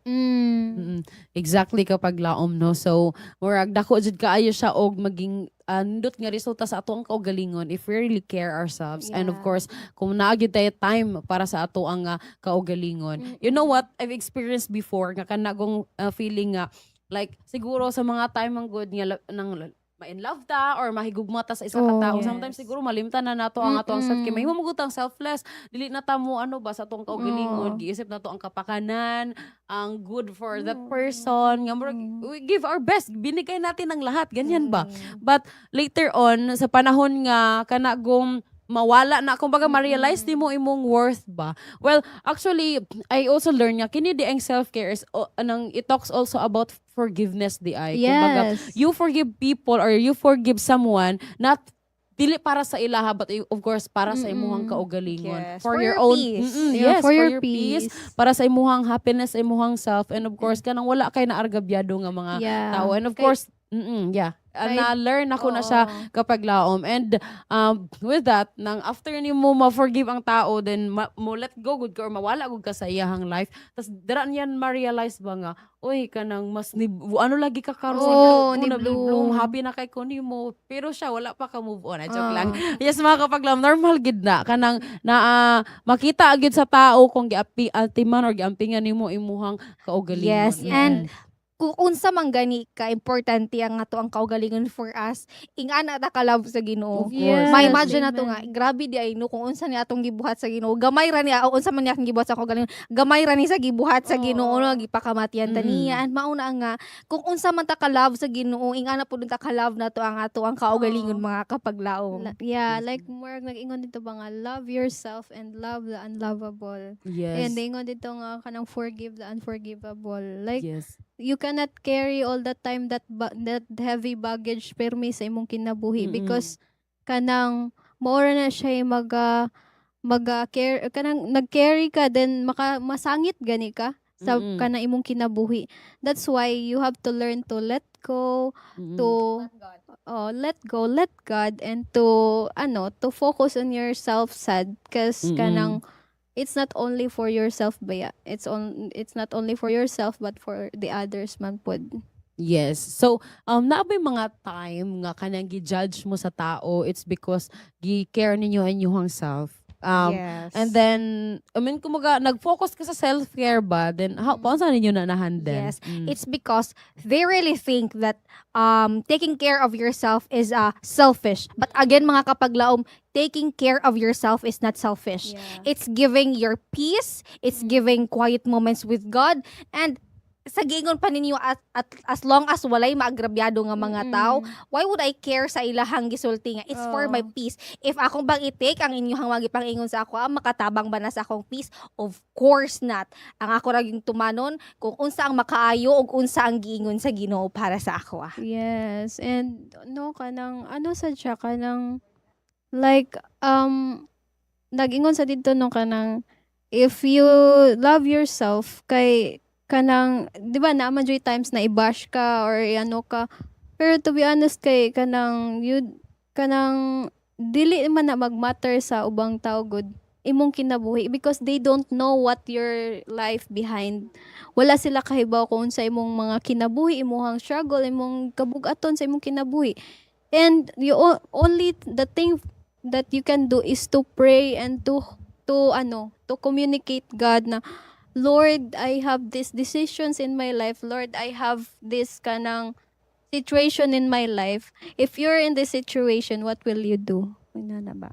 Exactly kapag laom no. So murag dako jud kaayo siya og maging nindot nga resulta sa ato ang kaugalingon if we really care ourselves. And of Yeah. course, kung naa gyud tayo time para sa ato ang kaugalingon. You know what? I've experienced before nga kanagong feeling nga like siguro sa mga time ang good nga nang ma-in love ta or mahigugma ta sa isa ka Oh, tao. yes. Sometimes siguro malimtan na nato ang ato ang self kay mahimo mo selfless. Dili na ta mo ba sa atong kaugalingon, giisip na to ang kapakanan, ang good for that person. Nga murag, we give our best, binigay natin ang lahat, ganyan ba? But later on sa panahon nga kanagong mawala na, kumbaga ma-realize di mo imong worth ba. Well, actually I also learned nga kini di ang self-care is it talks also about forgiveness di ay. Kumbaga Yes. you forgive people or you forgive someone not dili para sa ilaha but of course para sa imong kaugalingon, Yes. for For your your own peace. yes, for your peace, para sa imong happiness, imong self, and of course kanang wala kay naargabyado nga mga Yeah. tao. And of Kay- course na-learn ako na siya kapag laom. And with that, nang after ni mo ma-forgive ang tao, then mo let go good ka or mawala gud ka sa iyahang life. Tas dira niyan ma-realize ba nga, uy, kanang mas ano lagi ka karon. Oo, bloom, ni-bloom. happy na kay ko nimo. Pero siya wala pa ka move on. Joke lang. Yes, mga kapag laom, normal gid na kanang makita agad sa tao kung giatiman or giampingan nimo imuhang kaugalingon. Yes, and kung unsa man gani ka importante ang ato ang kaugalingon for us, ingana ta ka love sa Of Ginoo. course. Yes. May imagine na to Amen. nga, grabe di ay no kung unsa ni atong gibuhat sa Ginoo. Gamay ra ni unsa man ni akong gibuhat sa kaugalingon. Gamay ra ni sa gibuhat sa Ginoo no, gipakamatian ta niya. And mauna nga kung unsa man ta ka love sa Ginoo, ingana pud ta ka love na to ang ato ang kaugalingon mga kapaglaom. Like more nag-ingon dito ba nga, love yourself and love the unlovable. Yes. And ingon dito nga kanang forgive the unforgivable. Like Yes. you cannot carry all the time that heavy baggage permi sa imong kinabuhi because kanang maura na siya kanang nag-carry ka then masangit gani ka sa kanang imong kinabuhi. That's why you have to learn to let go, to let God, and to focus on yourself sad kasi kanang it's not only for yourself ba it's not only for yourself but for the others man pod. Yes. So, naabay mga time nga kanang gi-judge mo sa tao, it's because gi-care ninyo ang inyong self. Yes. And then, I mean, kumaga, nag-focus ka sa self-care ba? Then, paano saan ninyo na-handle? Yes. It's because they really think that taking care of yourself is selfish. But again, mga kapaglaom, taking care of yourself is not selfish. It's giving your peace, it's giving quiet moments with God, and sa gingon pa ninyo at as long as walay maagrabyado nga mga tao, why would I care sa ilahang gisulti nga? It's for my peace. If akong bang i-take ang inyong magipangingon sa ako, makatabang ba na sa akong peace? Of course not. Ang ako ra yung tumanon kung unsa ang makaayo ug unsa ang giingon sa Ginoo para sa ako. Yes, and no kanang ano sa siya kanang like nag-ingon sa dito no kanang if you love yourself kay kanang 'di ba naman joy times na i-bash ka or ano ka, pero to be honest kay kanang you kanang dili man na magmatter sa ubang tao good imong kinabuhi because they don't know what your life behind. Wala sila kahibaw kung sa imong mga kinabuhi, imong struggle, imong kabugaton sa imong kinabuhi. And you only the thing that you can do is to pray and to communicate God na Lord, I have these decisions in my life. Lord, I have this kanang situation in my life. If you're in this situation, what will you do? Ano na ba?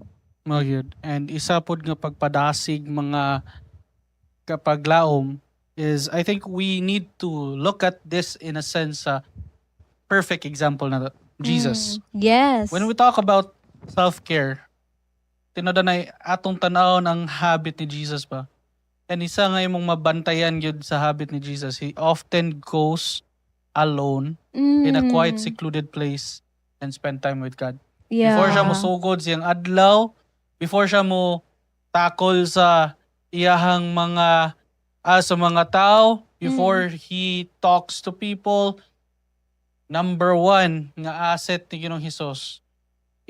Magyud. And isa pod nga pagpadasig mga kapaglaom is I think we need to look at this in a sense perfect example na Jesus. Yes. When we talk about self-care, tinodanay atong tanawon ang habit ni Jesus ba? And isa nga imong mabantayan yun sa habit ni Jesus. He often goes alone in a quiet, secluded place and spend time with God. Yeah. Before siya mo sugod siyang adlaw, before siya mo tackle sa iyahang mga sa mga tao, before he talks to people, number one nga asset ni Ginoong Hesus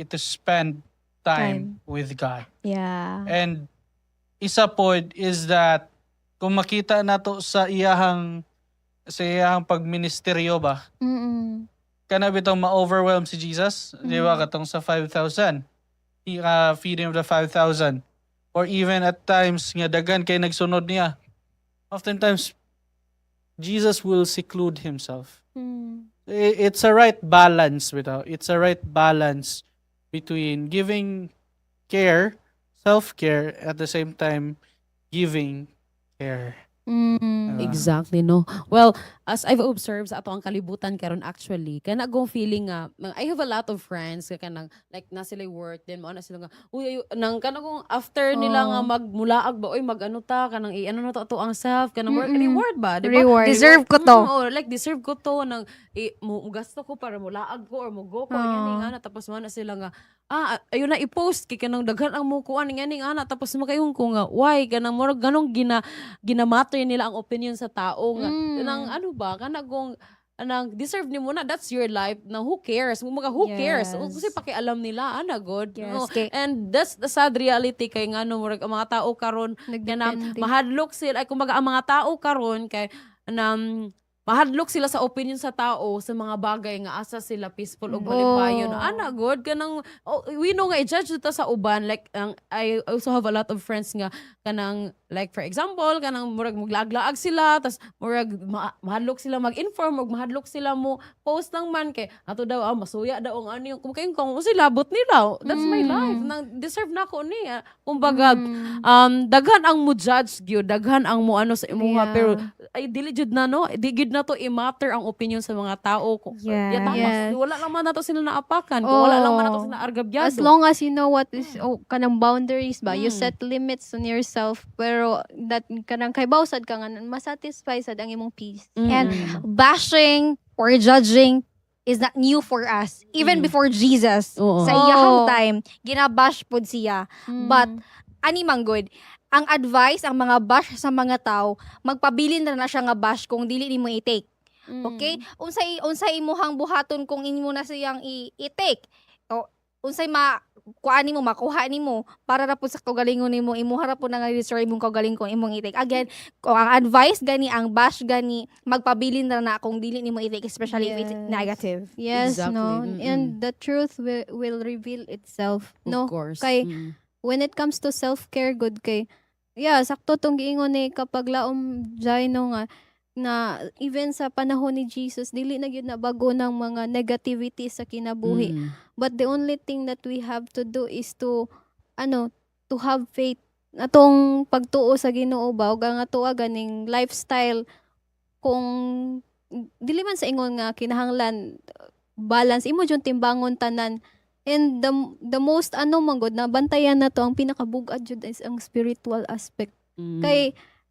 it to spend time with God. Yeah. And isa pod is that kung makita nato sa iyahang pagministeryo ba, kana bitong ma-overwhelm si Jesus, di ba, katong sa 5,000, feeding of the 5,000, or even at times nga dagan kay nagsunod niya. Oftentimes, Jesus will seclude himself. It's a right balance between giving care, self-care, at the same time giving care. Exactly, no. Well, as I've observed sa ato ang kalibutan karon actually, kana gong feeling nga I have a lot of friends ka kanang like na sila work then mo na sila nga uy nang kana gong after nila nga magmulaag ba oy magano ta kanang ano na to ang self kanang work reward ba, di ba? Reward. Deserve ko to. Like deserve ko to nang mo gasto ko para mulaag ko or mo go ko yan nga na tapos mo na sila nga ayun na i-post kay kanang daghan ang mo kuan ngani nga na tapos makayong ko nga why kanang mo ganong ginamatter nila ang opinion sa tao nga nang ano ba kanagong anang deserve ni mo na that's your life na who cares who cares kasi pakialam nila god no? And that's the sad reality kay ngano murag ang mga tao karon kanang mahadlok sila ay kumaga ang mga tao karon kay mahadlok sila sa opinion sa tao sa mga bagay nga asa sila peaceful ug malipayon. God kanang we know nga i-judge ta sa uban like I also have a lot of friends nga kanang like for example kanang murag maglaag-laag sila tas murag mahadlok sila mag-inform ug mahadlok sila mo post ng man kay ato daw masuya daw ang ano kung kayo kung sila labot nila that's my life nang deserve na ko ni kumbaga daghan ang mo judge gyud daghan ang mo ano sa imuha pero ay dili jud na no di gid na to i-matter ang opinion sa mga tao kung wala lang man nato sila naapakan kung wala lang man nato sila argabyado as long as you know what is kanang boundaries ba you set limits on yourself pero that kanang kay bawsad ka nga masatisfy sad ang imong peace and bashing or judging is not new for us even before Jesus sa iyahang time ginabash pod siya but ani man good ang advice ang mga bash sa mga tao magpabilin na siya nga bash kung dili nimo i-take. Okay? Unsay imuhang buhaton kung imo na siyang i-take. O unsay kuan nimo makuha nimo para ra pud sa kaugalingon nimo imuha ra pud nga reserve imong kaugalingon kung imong i-take. Again, kung ang advice gani ang bash gani magpabilin na kung dili nimo i-take especially if it's negative. Yes, Exactly. no. And the truth will reveal itself. of No. course Kay when it comes to self-care, good kay, yeah, sakto tong giingon ni kapag laom Jaino nga, na even sa panahon ni Jesus, dili na gyud na bago ng mga negativity sa kinabuhi. Mm. But the only thing that we have to do is to, to have faith. Atong pagtuo sa Ginoo ba, ug ang atoa ganing lifestyle, kung dili man sa ingon nga kinahanglan balance, imo jud timbangon tanan. And the most man gud na bantayan na to, ang pinakabugad jud is ang spiritual aspect. Mm. Kay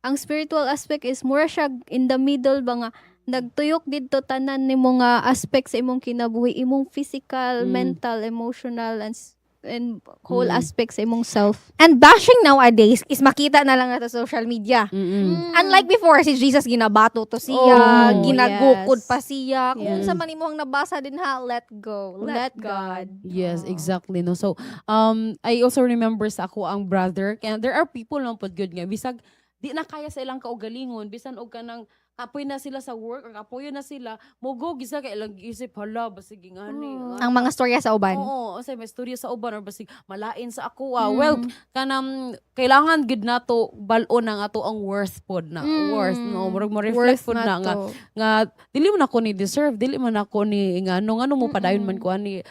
ang spiritual aspect is mura siya in the middle ba nga nagtuyok didto tanan nimo nga aspect sa imong kinabuhi, imong physical, Mm. mental, emotional, and whole Mm. aspect sa imong self. And bashing nowadays is makita na lang na sa social media. Mm-mm. Unlike before, si Jesus ginabato to siya, Oh, ginagukod yes. pa siya. Kung Yes. sa man imong nabasa din ha, let go. Let God. Yes, Oo. exactly, no. So, I also remember sa ako ang brother, kaya there are people lang pod good nga bisag di na kaya sa ilang kaugalingon, bisan og kanang apoy na sila sa work or apoy na sila, mogo gisa kay ilang isip hala basig ngani. Oh. Ang mga storya sa uban. Oo, say may storya sa uban or basig malain sa ako. Mm. Well, kanang kailangan gid nato bal-on na ato ang worth pod na. Worth, no, murag mo reflect Worth pod na nga to. dili man ako ni deserve, dili man ako ni nga ano mo padayon man Mm-mm. ko ani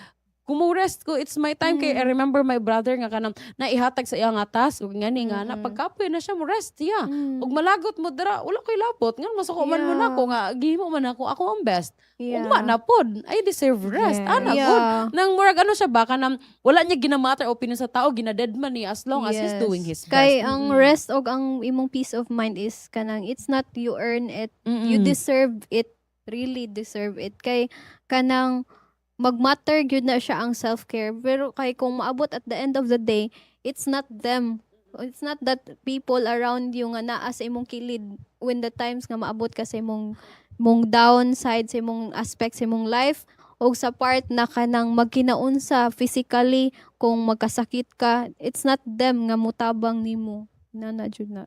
kumo-rest ko, it's my time kay I remember my brother nga kanang naihatag sa iyang atas ug ngani nga na Mm-mm. pagkapoy na siya mo rest siya. Mm. Ug malagot mo dira wala koy lapot nga masuko man mo Yeah. nako nga gihimo man ako ang best. Yeah. Ugma na pod, I deserve rest. Yes. Ana Yeah. good. Nang murag ano siya ba kanang wala niya ginamatter opinion sa tao, ginadeadman niya as long as he's Yes. doing his best. Kay ang Mm-mm. rest og ang imong peace of mind is kanang it's not you earn it, you Mm-mm. deserve it, really deserve it. Kay kanang magmatter gyud na siya ang self-care, pero kay kung maabot at the end of the day, it's not them. It's not that people around you nga naa sa imong kilid when the times nga maabot ka sa imong downside, sa imong aspect sa imong life, o sa part na kanang magkinaunsa physically, kung magkasakit ka, it's not them nga mutabang nimo. Na jud na.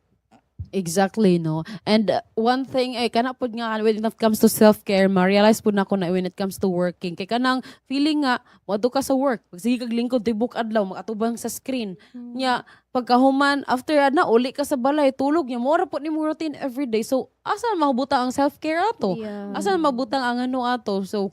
Exactly, no. And one thing kana pod nga when it comes to self-care, ma-realize pod nako na when it comes to working, kay kanang feeling nga moadto ka sa work, sige kag lingkod tibok adlaw makatubang sa screen. Nya pagkahuman after na uli ka sa balay tulog nya mo ra pod nimo routine every day. So asa mahubutang ang self-care ato? Yeah. Asan mabutang ang ano ato? So,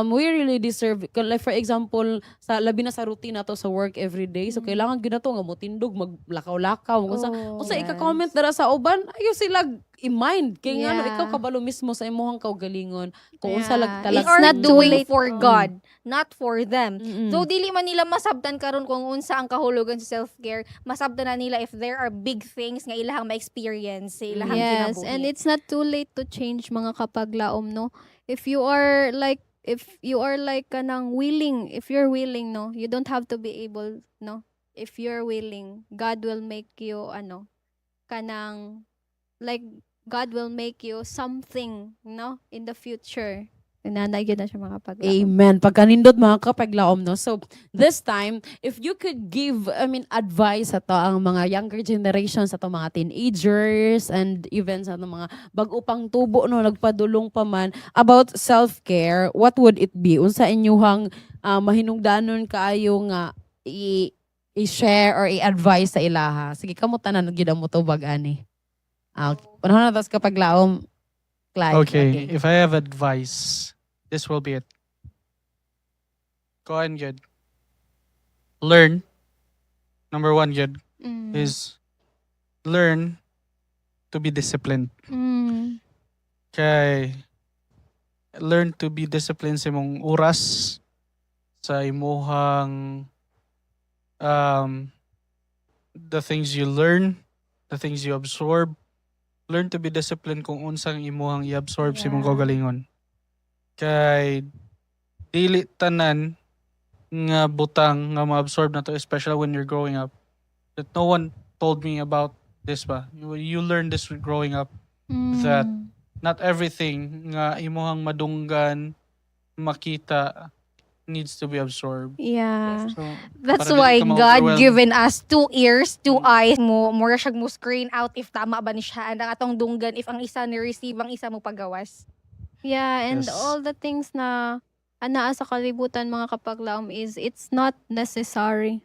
we really deserve, like for example, sa labi na sa routine ato sa work every day. So, kailangan gina to nga motindog, maglakaw-lakaw. Kung sa ika-comment dara sa uban, ayo sila i-mind. Kaya nga, no, Yeah. ikaw kabalo mismo sa imuhang kaugalingon. Kung unsa Yeah. lag It's talaga. Or not do doing it, for God, not for them. Mm-mm. So dili man nila masabtan karon kung unsa ang kahulugan sa self-care, masabtan na nila if there are big things nga ilahang ma-experience sa ilahang Yes, kinabuhi. and it's not too late to change, mga kapaglaom, no? If you are like kanang willing, if you're willing, no, you don't have to be able, no? If you're willing, God will make you kanang like God will make you something, no, in the future. Nanay gyud na siya, mga kapaglaom. Amen. Pagkanindot mga kapaglaom, no? So, this time, if you could give, advice sa to ang mga younger generations, sa to mga teenagers, and even sa to mga bag-o pang tubo, no, nagpadulong pa man, about self-care, what would it be? Unsa inyuhang mahinungdanon kaayo nga i-share or i-advise sa ilaha? Sige, kamo tanan, gyud mo to bag-ani. Panahon na tas kapaglaom, Clyde. Okay, if I have advice, this will be it. Go on, good. Learn. Number one, good, Mm. is learn to be disciplined. Mm. Kay learn to be disciplined sa imong oras, sa imuhang the things you learn, the things you absorb. Learn to be disciplined kung unsang imuhang i-absorb sa imong Yeah. kaugalingon. Kay dili tanan nga butang nga ma-absorb na to, especially when you're growing up. That no one told me about this ba. You learn this growing up. That not everything nga imuhang madunggan, makita, needs to be absorbed. Yeah. So, That's para why dili ka God ma-overwhelm. given us 2 ears, 2 eyes mo siya mo screen out if tama ba ni siya and ang atong dunggan if ang isa ni receive ang isa mo pagawas. Yeah, and Yes. all the things na anaa sa kalibutan, mga kapaglaom, is it's not necessary.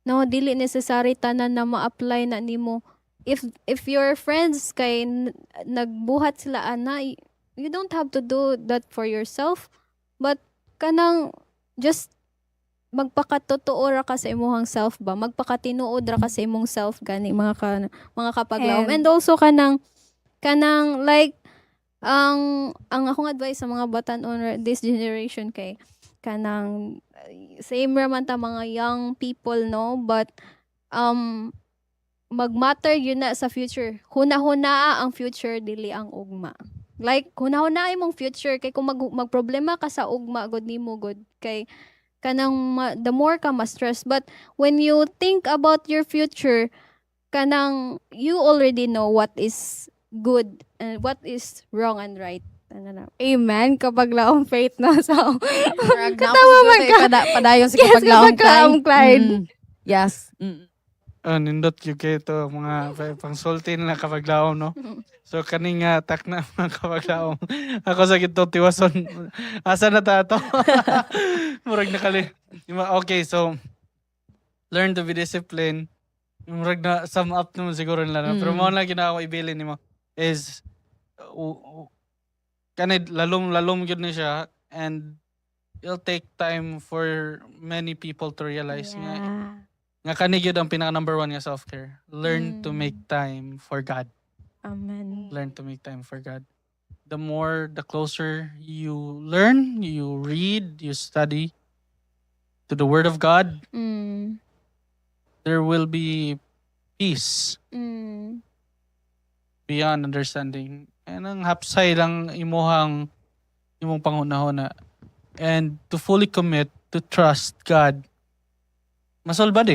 No, dili necessary tanan na ma-apply na nimo. If your friends kay nagbuhat sila ana, you don't have to do that for yourself. But kanang just magpakatotoo ra ka sa imong self ba, magpakatinuod ra ka sa imong self gani mga kapaglaom. And also kanang like ang akong advice sa mga batan-on this generation kay kanang same ra man ta mga young people, no, but magmatter yun na sa future. Huna-huna ang future, dili ang ugma. Like, huna-huna imong future. Kay kung magproblema ka sa ugma, good nimo, good. Kay, the more ka ma-stress. But, when you think about your future, kanang, you already know what is good and what is wrong and right. Amen. Kapag laong faith na. So, Katawa man ka. Padayon si Yes, kapaglaom kapaglaom, Clyde. Yes. Nindot yung kayo ito, mga pangsulti na kapaglaom, no? So, kaning tak na mga kapaglaom. Ako sa gitong tiwason. Asa na tato? Murag nakali. Okay, so, learn to be disciplined. Murag na sum up naman siguro nila. No? Pero mo na ginawa ko ibilin mo is, kanid lalom yun na siya, and it'll take time for many people to realize nga kanig yun ang pinaka number one nga self-care. Learn to make time for God. Amen. Learn to make time for God. The closer you learn, you read, you study to the Word of God, there will be peace beyond understanding. And ang hapsay lang imong panghunahuna. And to fully commit, to trust God. Masolbad.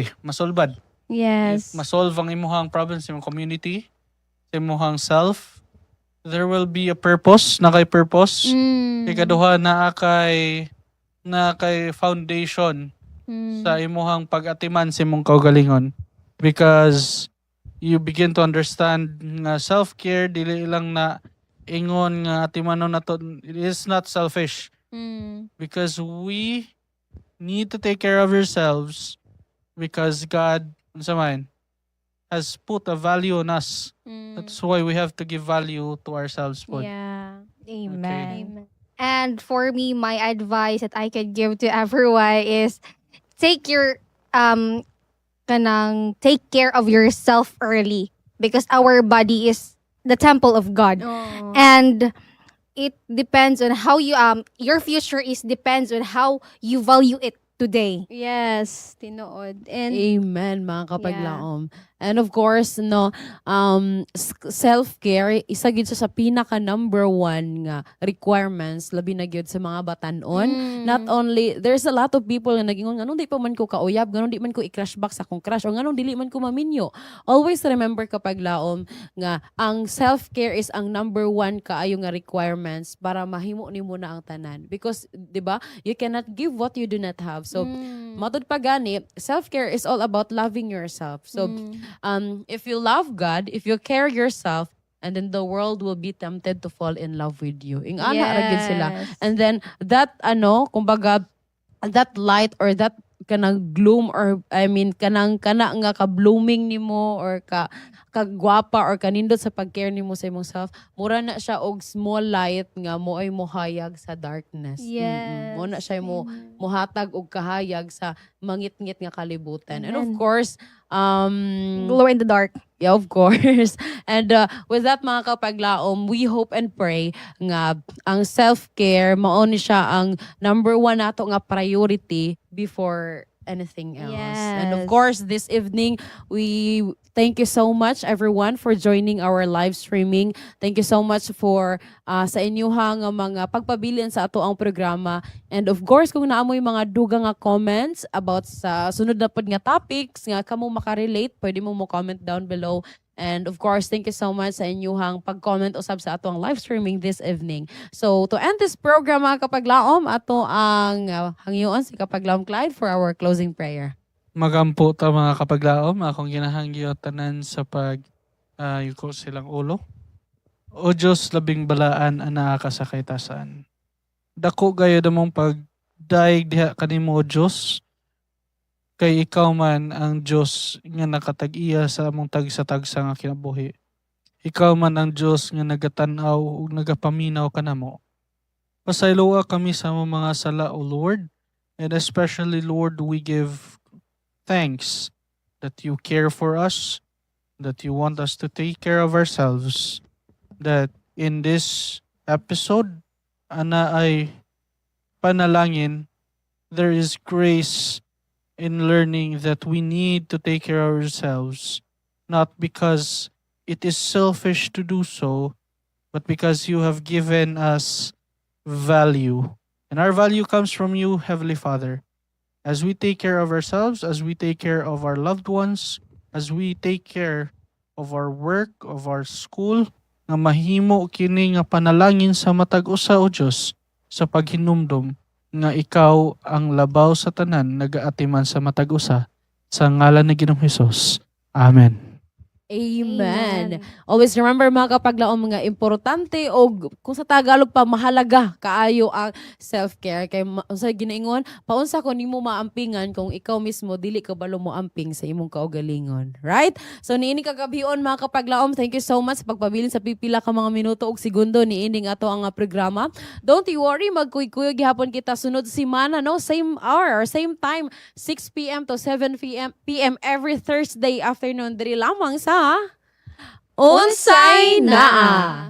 Yes. If masolve ang imuhang problems sa imong community, sa imuhang self, there will be a purpose, na kay purpose. Ikaduha na kay foundation sa imuhang pag-atiman sa imong kaugalingon. Because you begin to understand nga self-care, dili lang na ingon nga atimanon na to, it is not selfish. Because we need to take care of ourselves because God has put a value on us. That's why we have to give value to ourselves. Yeah. Amen. And for me, my advice that I can give to everyone is take care of yourself early, because our body is the temple of God. And it depends on how you your future depends on how you value it today. Yes, tinuod. And Amen, mga kapaglaom. And of course, no, self-care, isa gid sa pinaka number one nga requirements, labi na gyud sa mga batanon. Not only, there's a lot of people na nagingon, ganun di pa man ko kauyab, ganun di man ko i-crush back sa akong crush, o ganun dili man ko maminyo. Always remember kapaglaom nga ang self-care is ang number one kaayo nga requirements para mahimo nimo na ang tanan. Because, di ba, you cannot give what you do not have. So, matod pa gani, self-care is all about loving yourself. So, if you love God, if you care yourself, and then the world will be tempted to fall in love with you. Ingana ra gyud sila. And then that kumbaga that light or that kanang gloom, or I mean kana nga ka blooming nimo or kagwapa or kanindot sa pag-care nimo sa imong self, mura na siya og small light nga moay mohayag sa darkness. yes. Mo na siya mohatag og kahayag sa mangit-ngit nga kalibutan. And of Amen. course, Glow in the dark. yeah, of course. And with that, mga kapaglaom, we hope and pray nga ang self-care mao ni siya ang number one nato nga priority before anything else. And of Yes. course, this evening, we thank you so much everyone for joining our live streaming. Thank you so much for sa inyuhang mga pagpabilin sa ato ang programa. And of course, kung naamoy mga dugang nga comments about sa sunod na pod nga topics nga kamo makarelate, pwede mo comment down below. And of course, thank you so much sa inyuhang pag-comment usab sa ato ang live streaming this evening. So, to end this program, mga kapaglaom, ato ang hangyoon si Kapaglaom Clyde for our closing prayer. Magampo ta mga kapaglaom, akong ginahangyo tanan sa yuko silang ulo. O Diyos, labing balaan ana ka sa kaitasan. Dako gayo damong pagdaig diha kanimo, O Diyos. Kay ikaw man ang Dios nga nakatag-iya sa among tagsa-tagsa nga kinabuhi. Ikaw man ang Dios nga nagatanaw ug nagapaminaw kanamo. Pasayloa kami sa among mga sala, O Lord, and especially, Lord, we give thanks that you care for us, that you want us to take care of ourselves, that in this episode, ana ay panalangin, there is grace in learning that we need to take care of ourselves, not because it is selfish to do so, but because you have given us value. And our value comes from you, Heavenly Father. As we take care of ourselves, as we take care of our loved ones, as we take care of our work, of our school, nga mahimo kini nga panalangin sa matag usa, O Dios, sa paghinumdom nga ikaw ang labaw sa tanan nagaatiman sa matag usa, sa ngalan ni Ginoong Hesus. Amen. Amen. Always remember mga kapaglaom, mga importante o kung sa Tagalog pa mahalaga kaayo ang self-care. Kay sa ginaingon, paunsa ko nimo maampingan kung ikaw mismo dili ka balo mo amping sa imong kaugalingon. Right? So niini kagabion mga kapaglaom, thank you so much sa pagpabilin sa pipila ka mga minuto ug segundo niining ato ang programa. Don't you worry, magkuy-kuy gihapon kita sunod semana, no? Same hour or same time, 6 p.m. to 7 p.m. every Thursday afternoon diri lamang sa Unsay Naa.